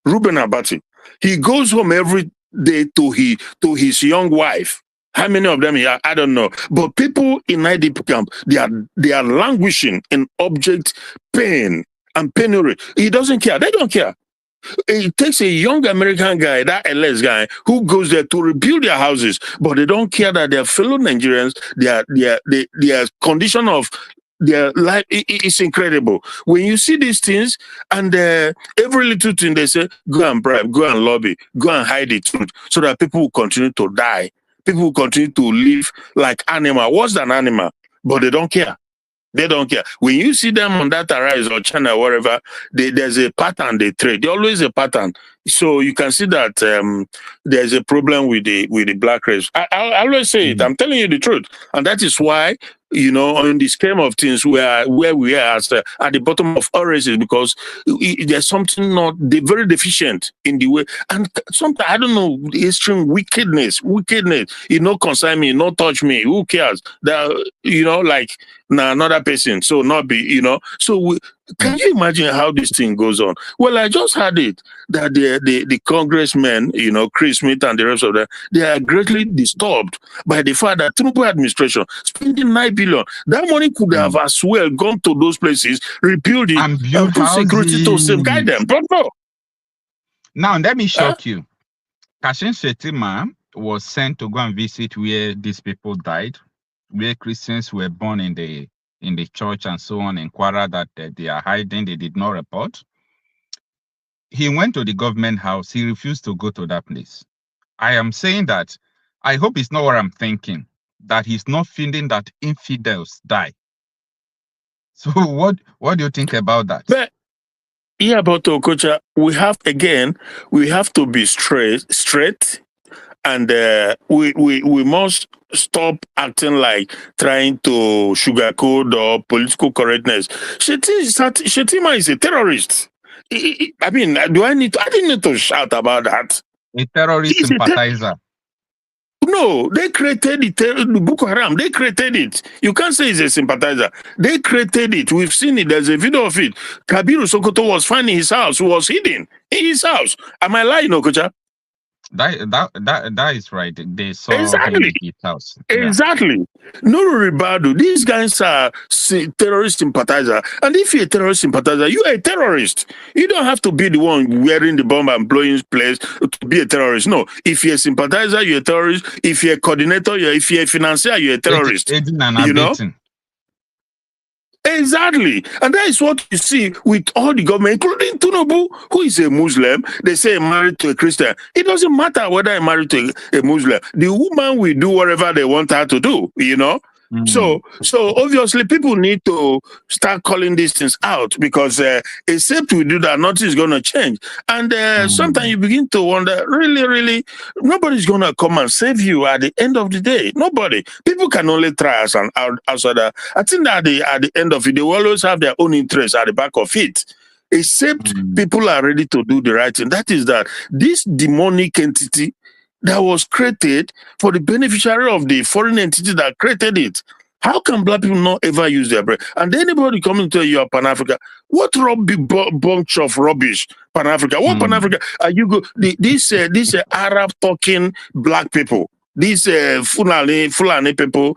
Ruben Abati, he goes home every day to his young wife. How many of them here? I don't know. But people in IDP camp, they are languishing in object pain and penury. He doesn't care. They don't care. It takes a young American guy, that LS guy, who goes there to rebuild their houses, but they don't care that their fellow Nigerians, their condition of their life is incredible. When you see these things, and every little thing they say, go and bribe, go and lobby, go and hide the truth, so that people will continue to die. People will continue to live like animal, worse than animal, but they don't care. They don't care. When you see them on that Arise or channel, wherever, there's a pattern they trade. There's always a pattern. So you can see that there's a problem with the black race. I always say it. I'm telling you the truth, and that is why, you know, in the scheme of things, where we are at the bottom of all races, because there's something not very deficient in the way, and sometimes I don't know, extreme wickedness. You know, concern me, not touch me. Who cares? That, you know, like another person. So not be, you know. So can you imagine how this thing goes on? Well, I just heard it that the congressmen, you know, Chris Smith and the rest of them, they are greatly disturbed by the fact that Tinubu administration spending $9 billion. That money could have as well gone to those places, rebuild it, and put security to safeguard them. But no. Now let me shock you. Kashim Shettima was sent to go and visit where these people died, where Christians were born in the church and so on in Kwara, that they are hiding. They did not report. He went to the government house. He refused to go to that place. I am saying that I hope it's not what I'm thinking, that he's not feeling that infidels die. So what do you think about that? But yeah, but Okocha, we have to be straight, and we must stop acting like trying to sugarcoat or political correctness. Shettima is a terrorist. I mean, I didn't need to shout about that. A terrorist sympathizer. No, they created the Boko Haram. They created it. You can't say he's a sympathizer. They created it. We've seen it. There's a video of it. Kabiru Sokoto was finding his house. Was hidden in his house. Am I lying, Okocha? That is right. They saw exactly him in his house. Exactly. Yeah. Nuru Ribadu, these guys are terrorist sympathizer. And if you're a terrorist sympathizer, you are a terrorist. You don't have to be the one wearing the bomb and blowing his place to be a terrorist. No. If you're a sympathizer, you're a terrorist. If you're a coordinator, if you're a financier, you're a terrorist. You know? Exactly. And that is what you see with all the government, including Tinubu, who is a Muslim. They say married to a Christian. It doesn't matter whether I'm married to a Muslim. The woman will do whatever they want her to do, you know? So obviously people need to start calling these things out, because except we do that, nothing is going to change. And sometimes you begin to wonder, really, nobody's going to come and save you at the end of the day. Nobody. People can only try as an outsider. I think that at the end of it, they will always have their own interests at the back of it. Except people are ready to do the right thing. That is that this demonic entity that was created for the beneficiary of the foreign entity that created it. How can black people not ever use their brain? And anybody coming to you are Pan-Africa, what bunch of rubbish, Pan-Africa? What Pan-Africa are you these Arab talking black people, these Fulani people,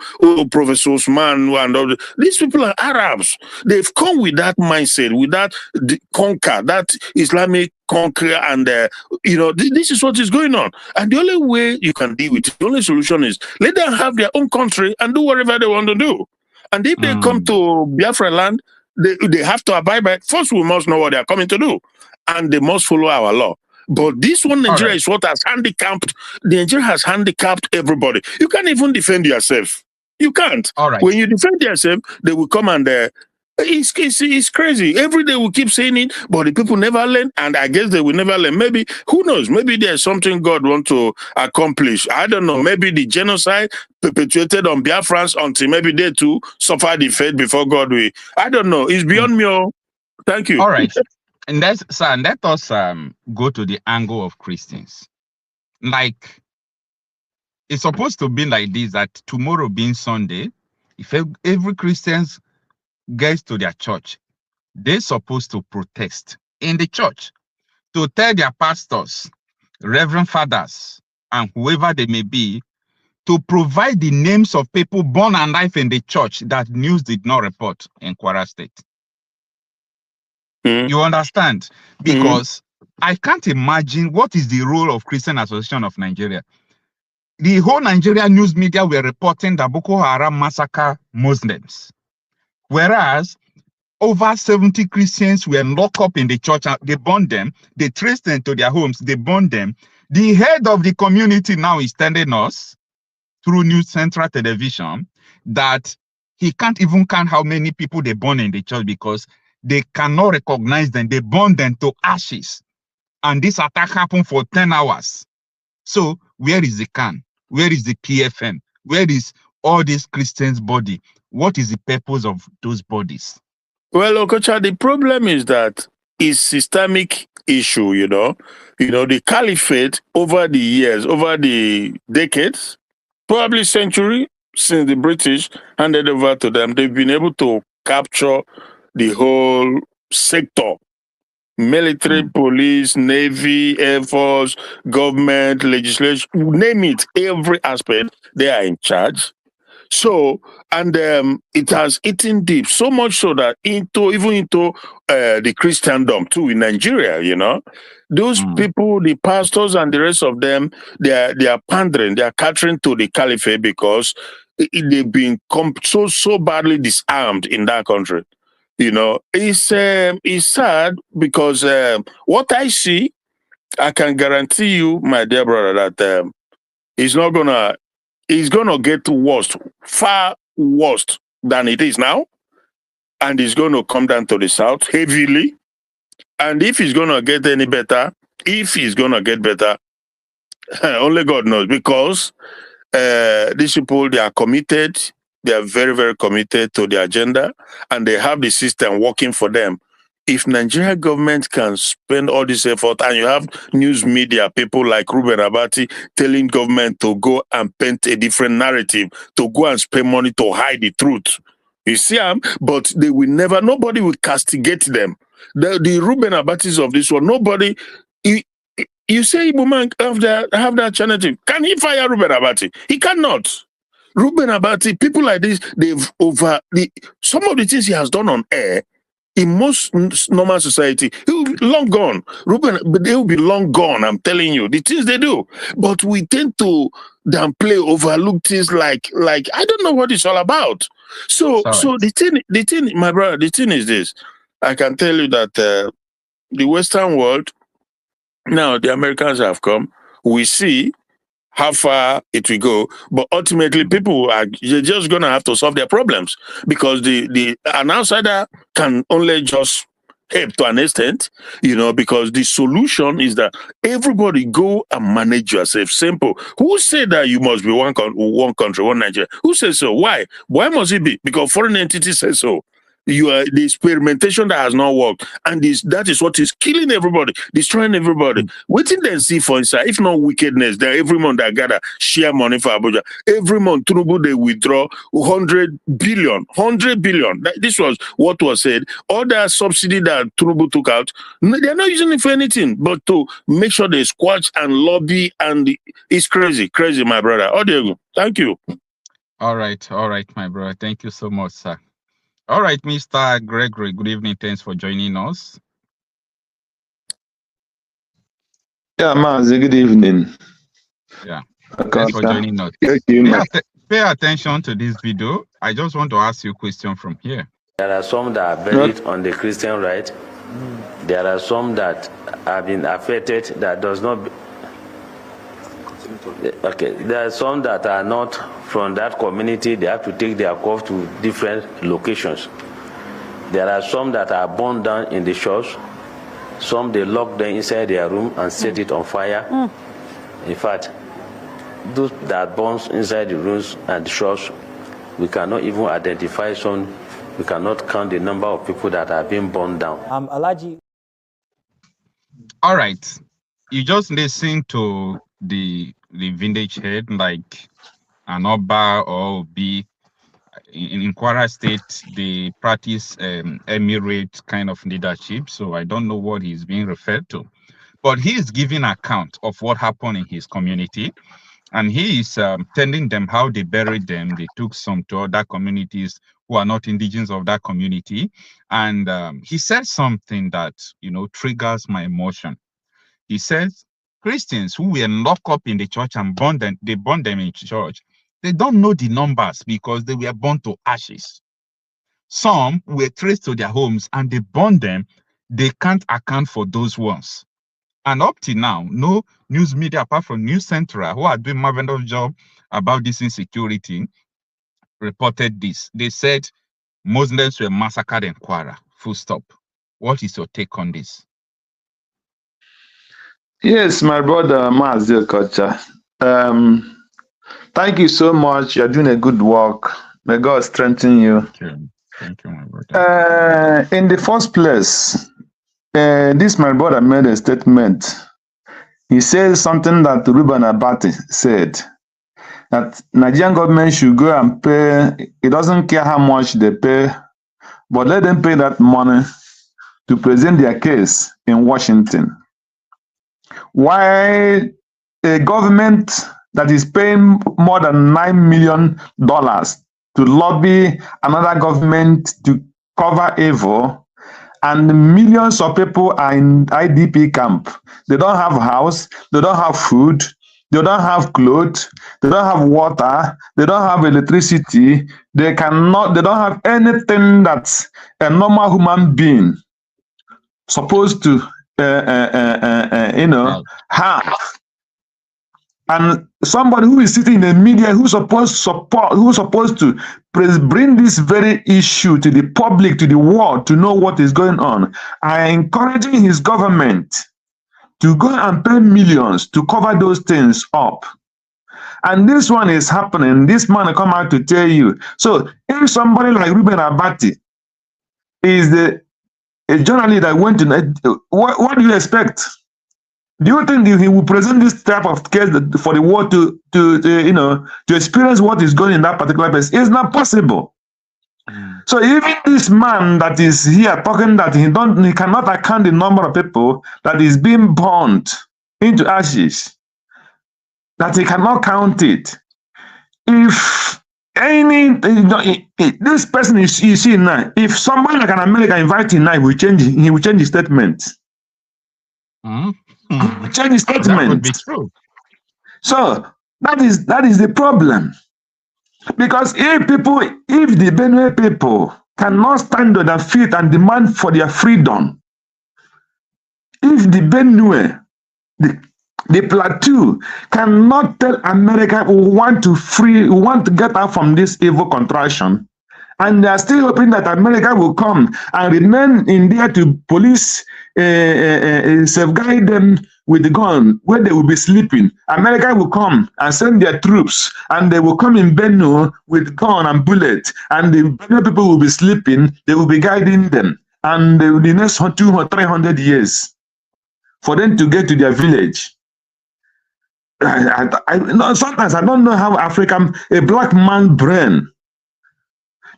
Professor Usman and all, these people are Arabs. They've come with that mindset, with that that Islamic conquer, and this is what is going on. And the only way you can deal with it, the only solution is let them have their own country and do whatever they want to do. And if they come to Biafra land, they have to abide by it. First, we must know what they are coming to do, and they must follow our law. But this one, Nigeria, is what has handicapped. Nigeria has handicapped everybody. You can't even defend yourself. You can't. All right. When you defend yourself, they will come and It's crazy. Every day we keep saying it, but the people never learn, and I guess they will never learn. Maybe, who knows? Maybe there's something God wants to accomplish. I don't know. Maybe the genocide perpetuated on Biafrans until maybe they too suffer the fate before God will. I don't know. It's beyond me. Oh. Thank you. All right. And let us go to the angle of Christians. Like, it's supposed to be like this, that tomorrow being Sunday, if every Christian gets to their church, they're supposed to protest in the church to tell their pastors, reverend fathers, and whoever they may be, to provide the names of people born and alive in the church that news did not report in Kwara State. You understand? Because I can't imagine what is the role of Christian Association of Nigeria. The whole Nigeria news media were reporting that Boko Haram massacre Muslims, whereas over 70 Christians were locked up in the church. They burned them. They traced them to their homes. They burned them. The head of the community now is telling us through News Central Television that he can't even count how many people they burn in the church because they cannot recognize them. They burn them to ashes. And this attack happened for 10 hours. So where is the CAN? Where is the PFM? Where is all these Christians' body? What is the purpose of those bodies? Well, Okocha, the problem is that it's systemic issue, you know. The caliphate over the years, over the decades, probably century since the British handed over to them, they've been able to capture the whole sector. Military, police, Navy, Air Force, government, legislation, name it, every aspect, they are in charge. So, and it has eaten deep, so much so that even into the Christendom too in Nigeria, those people, the pastors and the rest of them, they are pandering, they are catering to the caliphate because they've been so badly disarmed in that country. It's sad because what I see, I can guarantee you, my dear brother, that it's gonna get worse, far worse than it is now, and it's gonna come down to the south heavily. And if it's gonna get any better, only God knows, because these people, they are committed. They are very, very committed to the agenda, and they have the system working for them. If Nigeria government can spend all this effort, and you have news media, people like Ruben Abati telling government to go and paint a different narrative, to go and spend money to hide the truth. You see, but they will never, nobody will castigate them. The Ruben Abatis of this one, nobody, you say Igbo man have that alternative. Can he fire Ruben Abati? He cannot. Ruben Abati, people like this, some of the things he has done on air, in most normal society, he will be long gone. But they will be long gone, I'm telling you, the things they do. But we tend to downplay, overlook things like I don't know what it's all about. So the thing, my brother, the thing is this. I can tell you that the Western world, now the Americans have come, we see how far it will go, but ultimately people are just gonna have to solve their problems, because an outsider can only just help to an extent, because the solution is that everybody go and manage yourself. Simple. Who said that you must be one country, one Nigeria? Who says so? Why must it be? Because foreign entities say so. You are the experimentation that has not worked, and that is what is killing everybody, destroying everybody. Waiting then see for inside, if not wickedness, that every month they gather share money for Abuja. Every month Tinubu they withdraw 100 billion. This was what was said. All that subsidy that Tinubu took out, they're not using it for anything but to make sure they squash and lobby, and it's crazy, my brother. Diego, thank you. All right, my brother. Thank you so much, sir. All right, Mr. Gregory, good evening. Thanks for joining us. Yeah, Mazi, good evening. Yeah, thanks for joining us. Pay attention to this video. I just want to ask you a question from here. There are some that are buried on the Christian right. There are some that have been affected that does not. Okay, there are some that are not from that community. They have to take their call to different locations. There are some that are burned down in the church. Some they lock them inside their room and set it on fire. In fact, those that burns inside the rooms and the church, we cannot even identify some. We cannot count the number of people that are being burned down. Alaji. All right. You just listen to the village head, like an Oba or Obi. In Kwara State, they practice emirate kind of leadership. So I don't know what he's being referred to. But he is giving account of what happened in his community. And he is telling them how they buried them. They took some to other communities who are not indigenous of that community. And he said something that, triggers my emotion. He says, Christians who were locked up in the church and they burned them in church, they don't know the numbers because they were burned to ashes. Some were traced to their homes and they burned them. They can't account for those ones. And up till now, no news media apart from News Central, who are doing a marvelous job about this insecurity, reported this. They said Muslims were massacred in Kwara. Full stop. What is your take on this? Yes, my brother Mazil Kocha. Thank you so much. You're doing a good work. May God strengthen you. Thank you, my brother. In the first place, this my brother made a statement. He said something that Ruben Abati said, that Nigerian government should go and pay. It doesn't care how much they pay, but let them pay that money to present their case in Washington. Why a government that is paying more than $9 million to lobby another government to cover evil, and millions of people are in IDP camp. They don't have a house, they don't have food, they don't have clothes, they don't have water, they don't have electricity, they don't have anything that a normal human being supposed to have. And somebody who is sitting in the media who's supposed to bring this very issue to the public, to the world, to know what is going on, are encouraging his government to go and pay millions to cover those things up. And this one is happening. This man will come out to tell you. So if somebody like Ruben Abati is a journalist that went to, what do you expect? Do you think he will present this type of case for the world to experience what is going in that particular place? It's not possible. So even this man that is here talking that he cannot account the number of people that is being burned into ashes, that he cannot count it. If this person you see now, if somebody like an American invite him now, he will change his statement. Change his statement. That would be true. So that is the problem. Because if the Benue people cannot stand on their feet and demand for their freedom, if the Benue, the Plateau cannot tell America we want to get out from this evil contraction, and they are still hoping that America will come and remain in there to police, safeguard them with the gun where they will be sleeping. America will come and send their troops, and they will come in Benue with gun and bullet, and the Benue people will be sleeping. They will be guiding them, and the next 200 or 300 years for them to get to their village. Sometimes I don't know how a black man brain,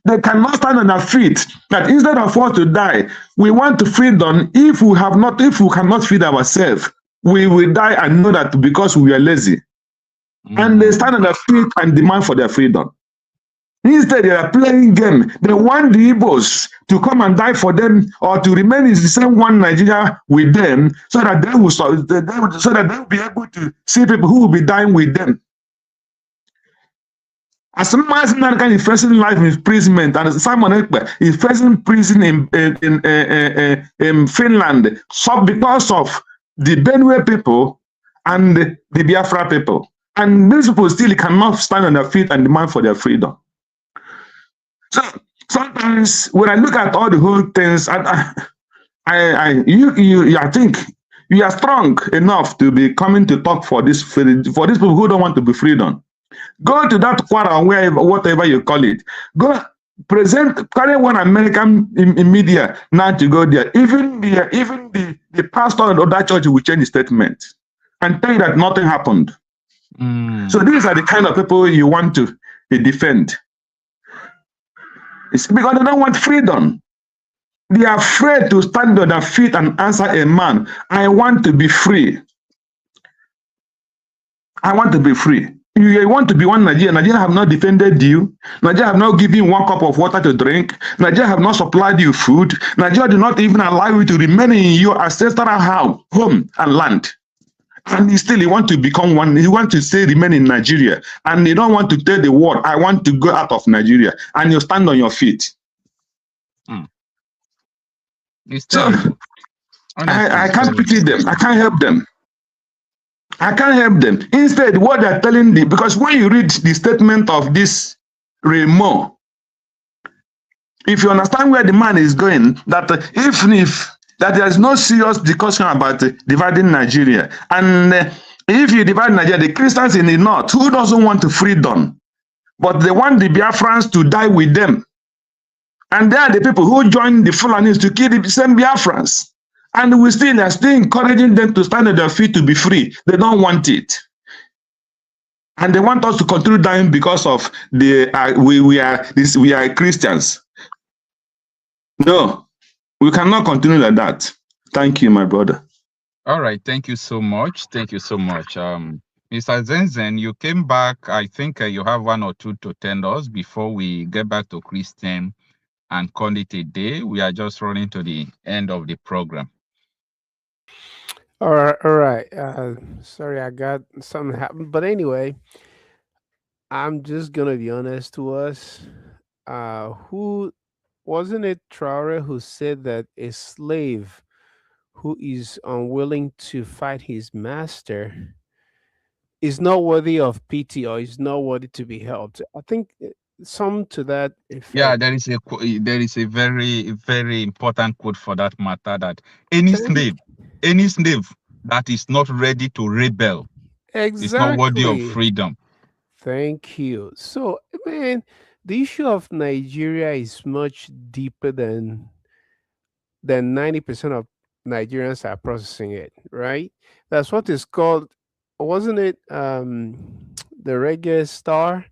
they cannot stand on their feet that instead of us to die, we want to freedom. If we cannot feed ourselves, we will die and know that because we are lazy. And they stand on their feet and demand for their freedom. Instead, they are playing game. They want the Igbos to come and die for them, or to remain in the same one Nigeria with them, so that they will be able to see people who will be dying with them. As someone is facing life imprisonment, and Simon Ekpe is facing prison in Finland, so because of the Benue people and the Biafra people, and these people still cannot stand on their feet and demand for their freedom. So Sometimes when I look at all the whole things, and I think you are strong enough to be coming to talk for these people who don't want to be freedom. Go to that quarter, wherever, whatever you call it. Go carry one American in media now to go there. Even the pastor of that church will change the statement and tell you that nothing happened. So these are the kind of people you want to defend. It's because they don't want freedom. They are afraid to stand on their feet and answer a man. I want to be free. I want to be free. You want to be one Nigeria. Nigeria have not defended you. Nigeria have not given you 1 cup of water to drink. Nigeria have not supplied you food. Nigeria do not even allow you to remain in your ancestral home and land. And you want to become one. You want to say remain in Nigeria. And you don't want to tell the world, I want to go out of Nigeria. And you stand on your feet. So I can't pity them. I can't help them. I can't help them. Instead, what they're telling them, because when you read the statement of this Remo, if you understand where the man is going, that if that there is no serious discussion about dividing Nigeria, and if you divide Nigeria, the Christians in the north, who doesn't want to freedom, but they want the Biafrans to die with them, and they are the people who join the Fulanis to kill the same Biafrans. And we are still encouraging them to stand on their feet to be free. They don't want it. And they want us to continue dying because of we are Christians. No, we cannot continue like that. Thank you, my brother. All right, thank you so much. Thank you so much. Mr. Zenzen, you came back. I think you have 1 or 2 to tell us before we get back to Christian and call it a day. We are just running to the end of the program. All right. Sorry, I got something happened. But anyway, I'm just gonna be honest to us. Who wasn't it Traore who said that a slave who is unwilling to fight his master is not worthy of pity or is not worthy to be helped? I think some to that effect. Yeah, there is a very, very important quote for that matter, that any slave that is not ready to rebel is not worthy of freedom. Thank you. So, man, the issue of Nigeria is much deeper than 90% of Nigerians are processing it, right? That's what is called, wasn't it the reggae star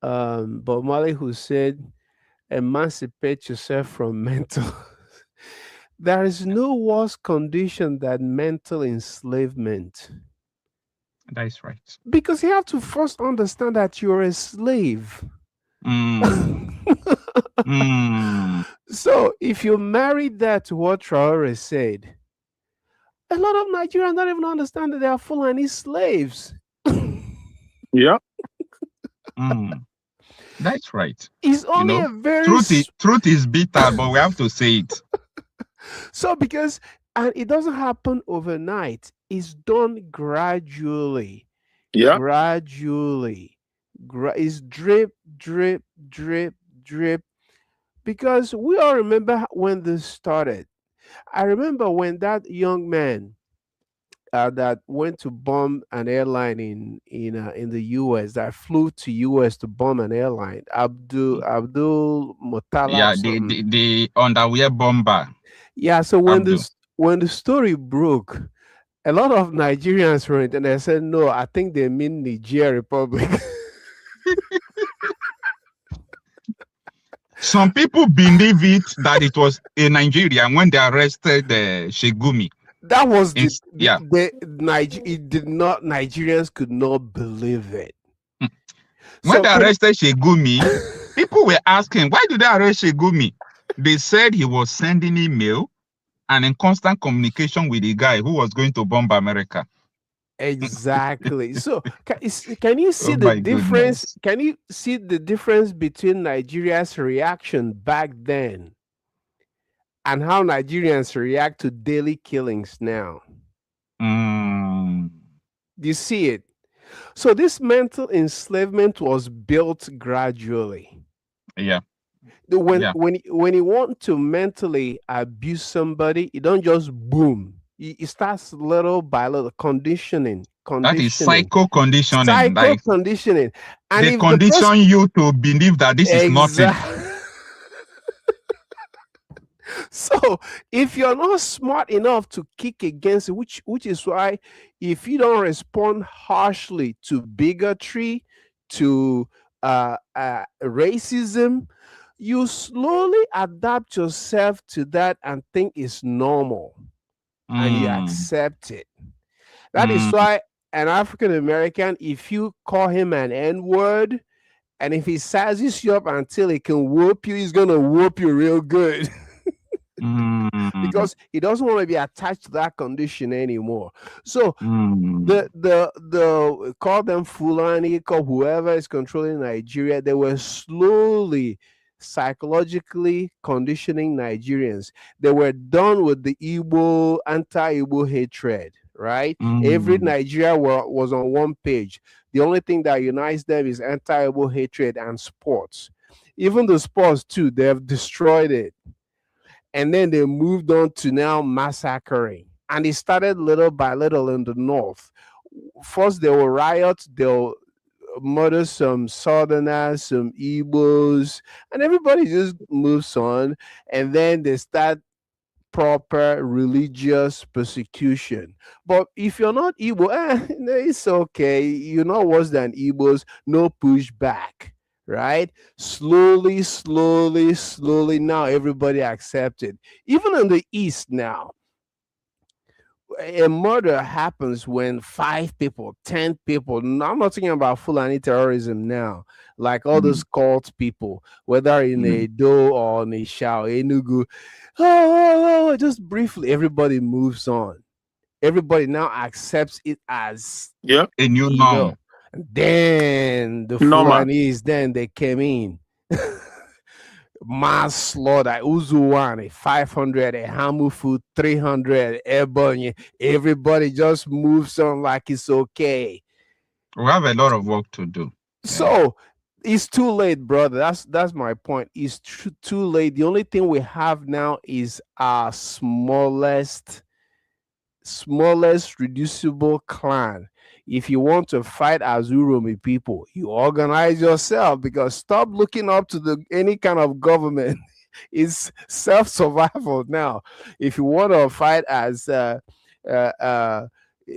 Bob Marley who said, emancipate yourself from mental. There is no worse condition than mental enslavement. That is right. Because you have to first understand that you're a slave. So if you marry that to what Traore said, a lot of Nigerians don't even understand that they are Fulani slaves. Yeah. That's right. It's only a very truth is bitter, but we have to say it. So and it doesn't happen overnight. It's done gradually. Yeah. Gradually. It's drip, drip, drip, drip. Because we all remember when this started. I remember when that young man that went to bomb an airline in the U.S. that flew to U.S. to bomb an airline, Abdul Mutala. Yeah, the underwear bomber. Yeah, so when the story broke, a lot of Nigerians went and they said, no, I think they mean Niger Republic. Some people believe it that it was a Nigerian when they arrested Shegumi. That was it did not. Nigerians could not believe it. When they arrested Shegumi, people were asking, why did they arrest Shegumi? They said he was sending email and in constant communication with the guy who was going to bomb America. Exactly. So can you see the difference? Goodness. Can you see the difference between Nigeria's reaction back then and how Nigerians react to daily killings now? Do you see it? So this mental enslavement was built gradually. Yeah. When he want to mentally abuse somebody, you don't just boom. It starts little by little conditioning. That is psycho conditioning. Psycho Like conditioning. And they if the person condition you to believe that this is nothing. So if you're not smart enough to kick against it, which is why if you don't respond harshly to bigotry, to racism, you slowly adapt yourself to that and think it's normal, and you accept it. That is why an African American, if you call him an N-word, and if he sizes you up until he can whoop you, he's gonna whoop you real good. Because he doesn't want to be attached to that condition anymore. So the call them Fulani, call whoever is controlling Nigeria, they were slowly psychologically conditioning Nigerians. They were done with the Igbo anti-Igbo hatred, right? Every Nigeria was on one page. The only thing that unites them is anti-Igbo hatred and sports. Even the sports too, they have destroyed it. And then they moved on to now massacring. And it started little by little in the north. First, there were riots, they'll murder some Southerners, some Igbos, and everybody just moves on. And then they start proper religious persecution. But if you're not Igbo, it's okay. You're not worse than Igbos, no pushback. Right? Slowly, now everybody accepted. Even in the East now, a murder happens when 5 people, 10 people, no, I'm not talking about Fulani terrorism now, like all those cult people, whether in Edo or Nisha or Enugu, just briefly, everybody moves on. Everybody now accepts it as a new norm. Then the Fulanis, then they came in. Mass slaughter, Uzuwane, 500, a Hamufu, 300, Ebonyi. Everybody just moves on like it's okay. We have a lot of work to do. So it's too late, brother. That's my point. It's too late. The only thing we have now is our smallest reducible clan. If you want to fight Azuromi people, you organize yourself, because stop looking up to any kind of government. It's self-survival now. If you want to fight as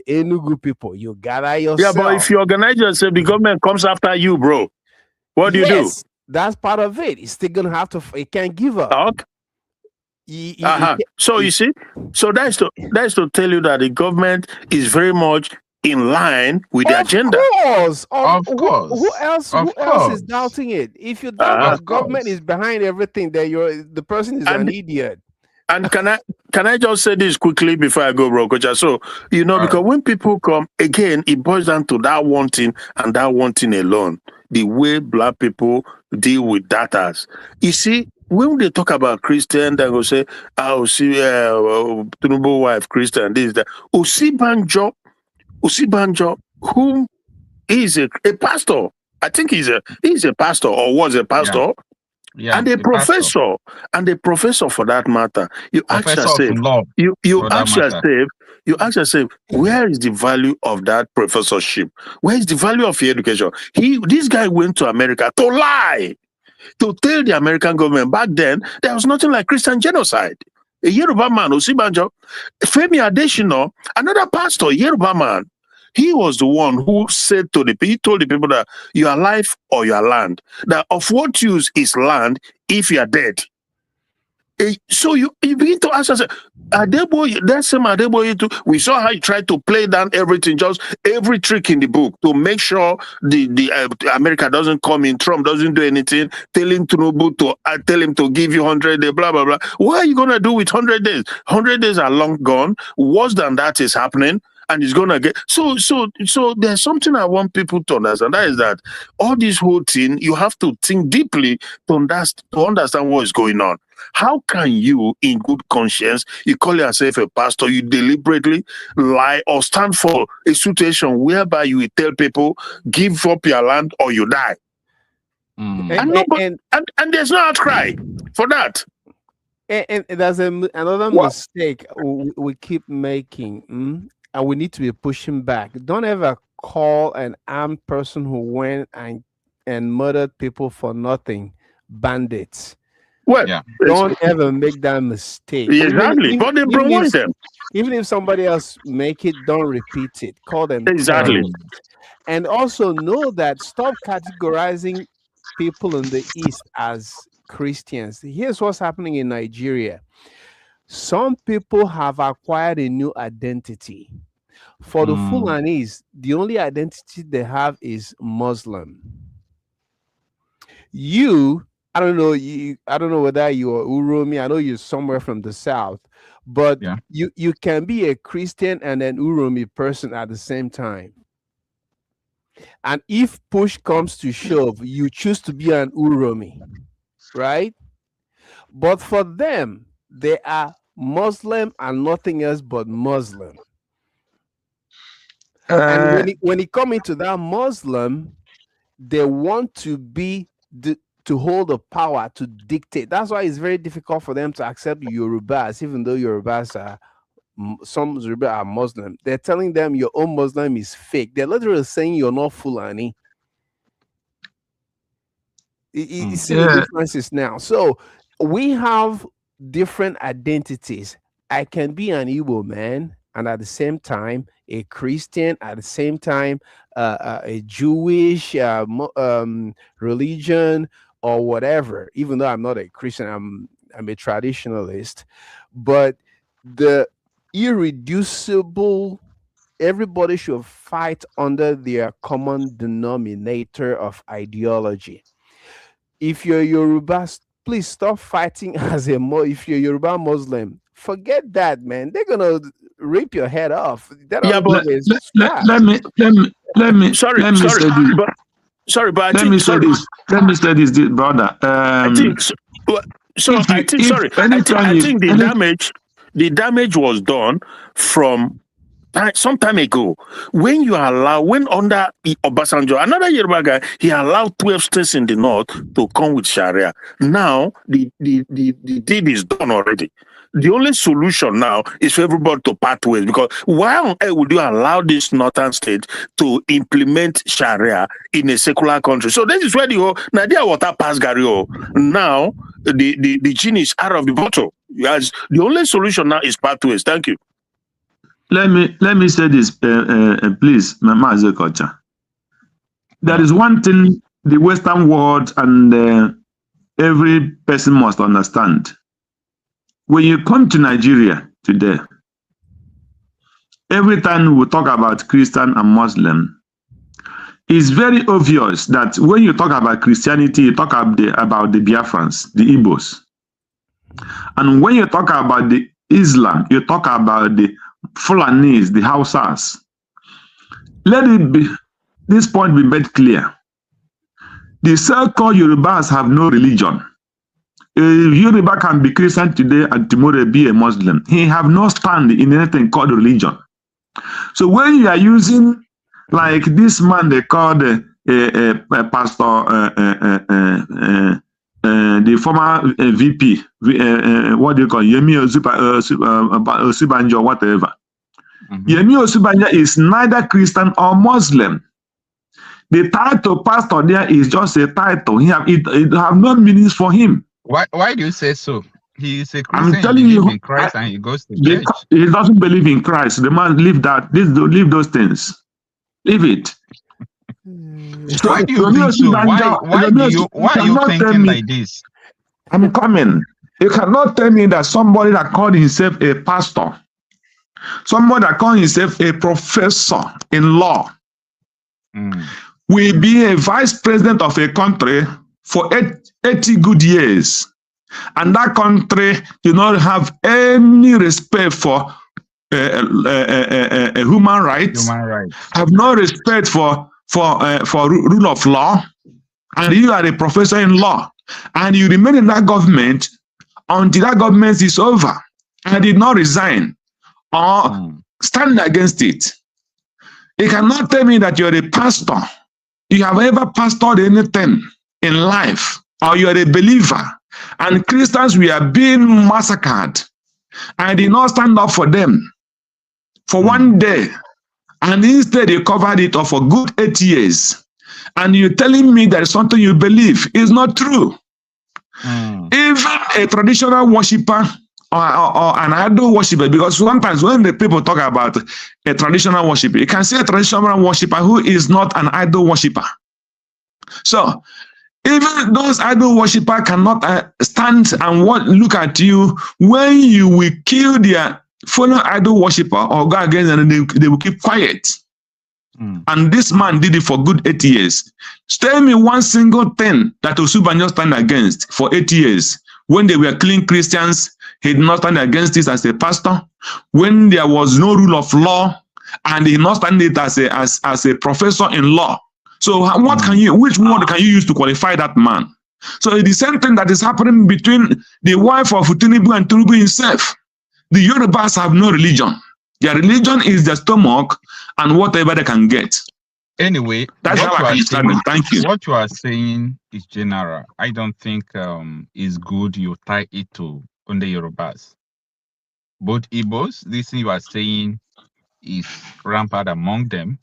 Enugu people, you gather yourself. Yeah, but if you organize yourself, the government comes after you, bro. What do you do? That's part of it. It's still gonna have to. It can't give up. Okay. So you see, so that's to tell you that the government is very much in line with the agenda. Of course. Who else is doubting it? If you doubt the government is behind everything, then the person is an idiot. And can I just say this quickly before I go, bro, Coach? So because when people come again, it boils down to that one thing and that one thing alone. The way Black people deal with data. You see, when they talk about Christian, they go say, "Oh, see, Tinubu wife Christian, this that." Osibanjo, whom is a pastor. I think he's a pastor or was a pastor. Yeah, and a professor, for that matter. You ask yourself, where is the value of that professorship? Where is the value of your education? This guy went to America to lie, to tell the American government back then there was nothing like Christian genocide. A Yoruba man, Osibanjo, Femi Adesina, another pastor, Yoruba man. He was the one who told the people that you are life or you are land. That of what use is land if you are dead? So you begin to ask yourself, Adeboye, that same Adeboye too, we saw how he tried to play down everything, just every trick in the book to make sure the America doesn't come in, Trump doesn't do anything, telling Tinubu to tell him to give you 100 days, blah, blah, blah. What are you going to do with 100 days? 100 days are long gone. Worse than that is happening. And it's gonna get so there's something I want people to understand. That is that all this whole thing, you have to think deeply to understand what is going on. How can you, in good conscience, you call yourself a pastor, you deliberately lie or stand for a situation whereby you will tell people, give up your land or you die? And there's no outcry for that. And there's another mistake we keep making, and we need to be pushing back. Don't ever call an armed person who went and murdered people for nothing bandits. Well, don't ever make that mistake. Exactly. But they promote them. Even if somebody else make it, don't repeat it. Call them exactly. terrorists. And also know that stop categorizing people in the East as Christians. Here's what's happening in Nigeria. Some people have acquired a new identity. For the Fulanis, the only identity they have is Muslim. I don't know whether you're Uromi. I know you're somewhere from the South, but you can be a Christian and an Uromi person at the same time. And if push comes to shove, you choose to be an Uromi, right? But for them, they are Muslim and nothing else but Muslim. And when it comes into that Muslim, they want to be to hold the power to dictate. That's why it's very difficult for them to accept Yorubas, even though Yorubas are some Yoruba are Muslim. They're telling them your own Muslim is fake. They're literally saying you're not Fulani. You see the differences now. So we have different identities. I can be an Igbo man and at the same time a Christian, at the same time a Jewish religion or whatever. Even though I'm not a Christian, I'm a traditionalist. But the irreducible, everybody should fight under their common denominator of ideology. If you're Yoruba, please stop fighting as if you're Yoruba Muslim. Forget that, man. They're gonna rip your head off. That let me say this, brother. I think the damage was done from some time ago when under Obasanjo, another Yoruba guy, he allowed 12 states in the north to come with Sharia. Now the deed is done already. The only solution now is for everybody to part ways, because why on earth would you allow this northern state to implement Sharia in a secular country? So this is where the whole Nadia water pass Gario. Now the genie is out of the bottle. Yes, the only solution now is part ways. Thank you. Let me say this, please, Mama Zekocha. There is one thing the Western world and every person must understand. When you come to Nigeria today, every time we talk about Christian and Muslim, it's very obvious that when you talk about Christianity, you talk about the Biafrans, the Igbos. And when you talk about the Islam, you talk about the Fulanis, the Hausas. Let it be, this point be made clear. The so-called Yorubas have no religion. Yoruba can be Christian today and tomorrow be a Muslim. He have no stand in anything called religion. So when you are using like this man they call the pastor, the former VP, what do you call Yemi Osubanjo, whatever. Yemi Osubanjo is neither Christian or Muslim. The title pastor there is just a title. It have no meanings for him. Why do you say so? He is a Christian. I'm telling you, in Christ and he goes to church. He doesn't believe in Christ. The man leave that. Leave those things. Leave it. Why do you think so? Why are you thinking like this? I'm coming. You cannot tell me that somebody that called himself a pastor, somebody that called himself a professor in law, will be a vice president of a country for 80 good years, and that country do not have any respect for human rights, have no respect for rule of law, and you are a professor in law, and you remain in that government until that government is over and did not resign or stand against it. You cannot tell me that you're a pastor. You have ever pastored anything. in life, or you're a believer, and Christians were being massacred, I did not stand up for them for one day, and instead they covered it up for good 8 years. And you're telling me that something you believe is not true. Even a traditional worshiper or an idol worshiper, because sometimes when the people talk about a traditional worshiper, you can say a traditional worshiper who is not an idol worshiper. So even those idol worshippers cannot stand and look at you when you will kill their fellow idol worshipper or go against them, and they will keep quiet. And this man did it for good 8 years. Tell me one single thing that Osubanjo stand against for 8 years. When they were killing Christians, he did not stand against this as a pastor. When there was no rule of law, and he did not stand it as a professor in law. So which word can you use to qualify that man? So it's the same thing that is happening between the wife of Tinubu and Tinubu himself. The Yorubas have no religion. Their religion is their stomach and whatever they can get. Anyway, that's how I understand it. Thank you. What you are saying is general. I don't think it's good you tie it to only Yorubas. Both Igbos, this thing you are saying is rampant among them.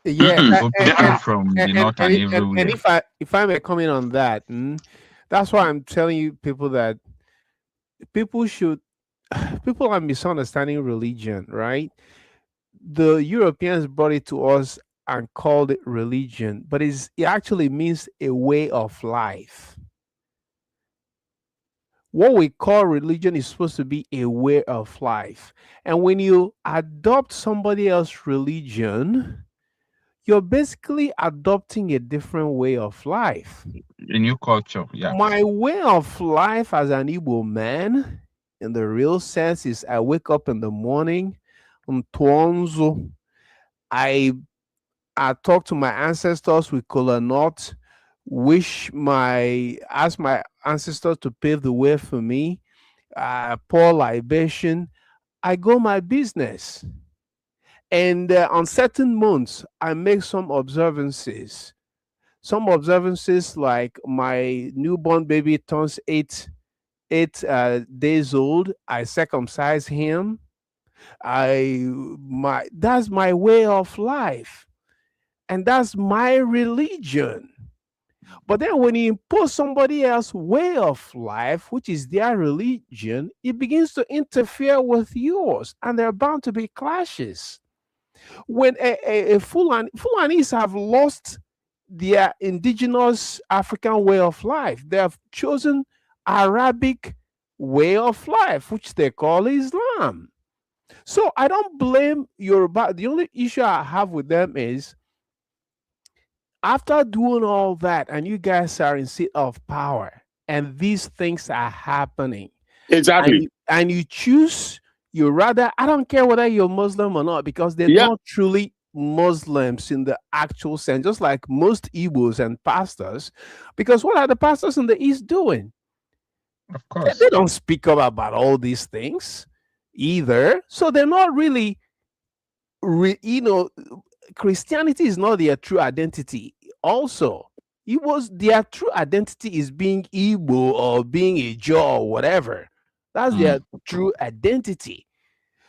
Yeah, people from the north and everywhere. And if I may comment on that, that's why I'm telling you people that people are misunderstanding religion, right? The Europeans brought it to us and called it religion, but it actually means a way of life. What we call religion is supposed to be a way of life. And when you adopt somebody else's religion, you're basically adopting a different way of life. A new culture, yeah. My way of life as an Igbo man, in the real sense, is I wake up in the morning, I talk to my ancestors with kola nut, ask my ancestors to pave the way for me, pour libation, I go my business. And on certain months, I make some observances. Some observances like my newborn baby turns eight days old, I circumcise him. That's my way of life. And that's my religion. But then when you impose somebody else's way of life, which is their religion, it begins to interfere with yours, and there are bound to be clashes. When a Fulanis have lost their indigenous African way of life, they have chosen Arabic way of life, which they call Islam. So I don't blame Yoruba. The only issue I have with them is after doing all that, and you guys are in seat of power, and these things are happening. Exactly. And you choose, I don't care whether you're Muslim or not, because they're not truly Muslims in the actual sense, just like most Igbos and pastors. Because what are the pastors in the East doing? Of course. They don't speak up about all these things either. So they're not really, Christianity is not their true identity. Also, their true identity is being Igbo or being a Jaw or whatever. That's their true identity.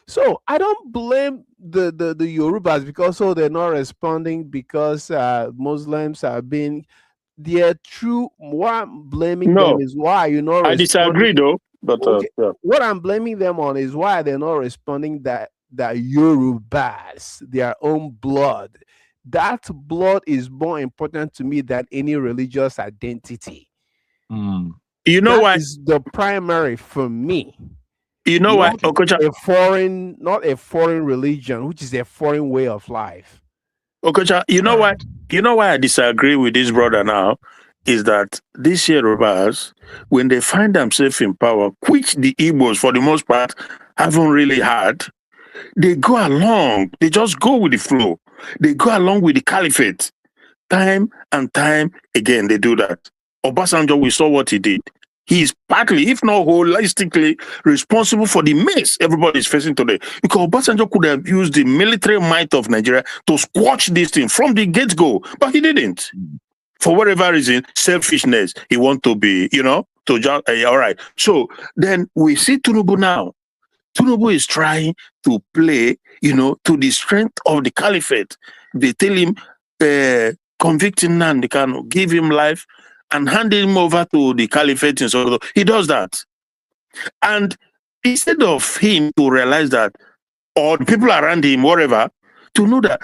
So I don't blame the Yorubas because they're not responding because Muslims are being their true. What I'm blaming them is why you're not. I disagree though. But what I'm blaming them on is why they're not responding that Yorubas, their own blood, that blood is more important to me than any religious identity. You know why? Is the primary for me. You know why? Not a foreign religion, which is a foreign way of life. Okocha, you know why? You know why I disagree with this brother now is that these Yorubas, when they find themselves in power, which the Igbos for the most part haven't really had, they go along. They just go with the flow. They go along with the caliphate. Time and time again, they do that. Obasanjo, we saw what he did. He is partly, if not holistically, responsible for the mess everybody is facing today. Because Obasanjo could have used the military might of Nigeria to squash this thing from the get-go, but he didn't. For whatever reason, selfishness, he want to be, to just, all right. So then we see Tinubu now. Tinubu is trying to play, to the strength of the caliphate. They tell him, convict him Nnamdi Kanu, give him life, and hand him over to the caliphate in Sokoto. He does that. And instead of him to realize that, or the people around him, whatever, to know that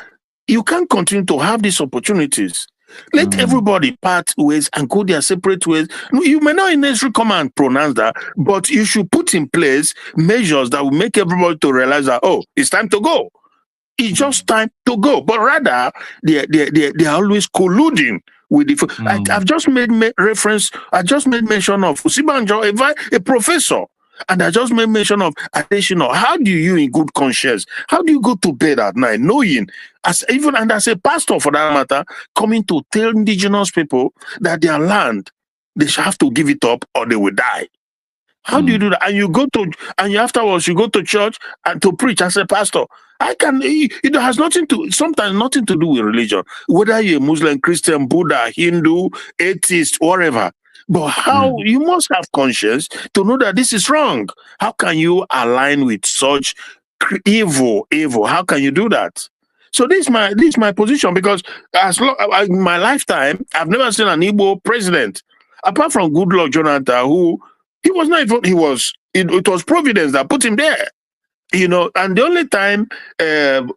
you can't continue to have these opportunities. Let everybody part ways and go their separate ways. You may not necessarily come and pronounce that, but you should put in place measures that will make everybody to realize that, oh, it's time to go. It's just time to go. But rather, they are always colluding with the. I've just made reference. I just made mention of Usibanjo, a professor. And I just made mention of additional. How do you, in good conscience, how do you go to bed at night knowing, as a pastor for that matter, coming to tell indigenous people that their land, they shall have to give it up or they will die? How do you do that? And afterwards you go to church and to preach as a pastor. It has sometimes nothing to do with religion, whether you're a Muslim, Christian, Buddha, Hindu, atheist, whatever. But how you must have conscience to know that this is wrong. How can you align with such evil? How can you do that? So this is my position, because in my lifetime, I've never seen an Igbo president, apart from Goodluck Jonathan, who he was not even, it was Providence that put him there. And the only time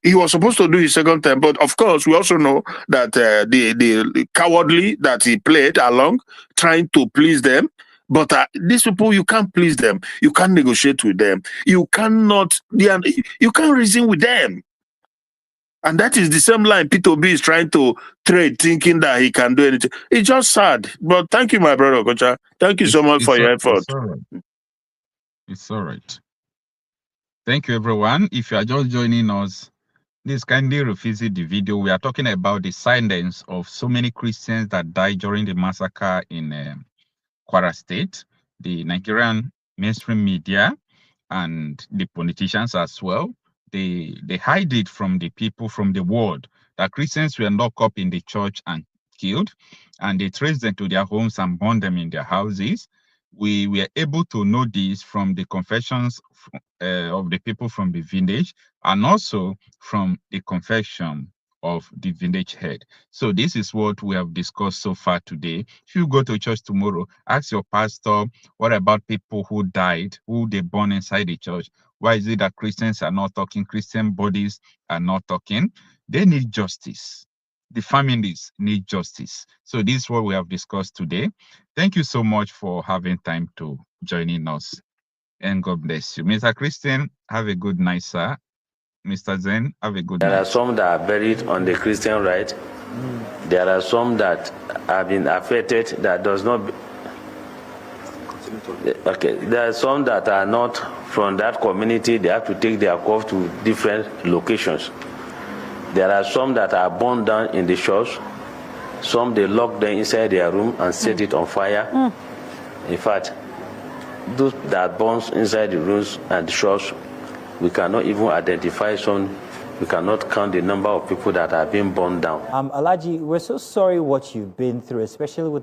he was supposed to do his second term, but of course we also know that the cowardly that he played along, trying to please them. But these people, you can't please them. You can't negotiate with them. You can't reason with them. And that is the same line P2B is trying to trade, thinking that he can do anything. It's just sad. But thank you, my brother, Kocha. Thank you so much for your effort. It's all right. Thank you, everyone. If you are just joining us, please kindly revisit the video. We are talking about the silence of so many Christians that died during the massacre in Kwara State. The Nigerian mainstream media and the politicians as well, they hide it from the people, from the world, that Christians were locked up in the church and killed, and they traced them to their homes and burned them in their houses. We were able to know this from the confessions of the people from the village, and also from the confession of the village head. So this is what we have discussed so far today. If you go to church tomorrow, ask your pastor, what about people who died, who they born inside the church? Why is it that Christians are not talking? Christian bodies are not talking. They need justice. The families need justice. So this is what we have discussed today. Thank you so much for having time to joining us. And God bless you. Mr. Christian, have a good night, sir. Mr. Zen, have a good night. There are some that are buried on the Christian right. There are some that have been affected that does not. Okay, there are some that are not from that community. They have to take their corpse to different locations. There are some that are burned down in the church. Some they lock them inside their room and set it on fire. In fact, those that burns inside the rooms and the church, we cannot even identify some. We cannot count the number of people that are being burned down. Alhaji, we're so sorry what you've been through, especially with the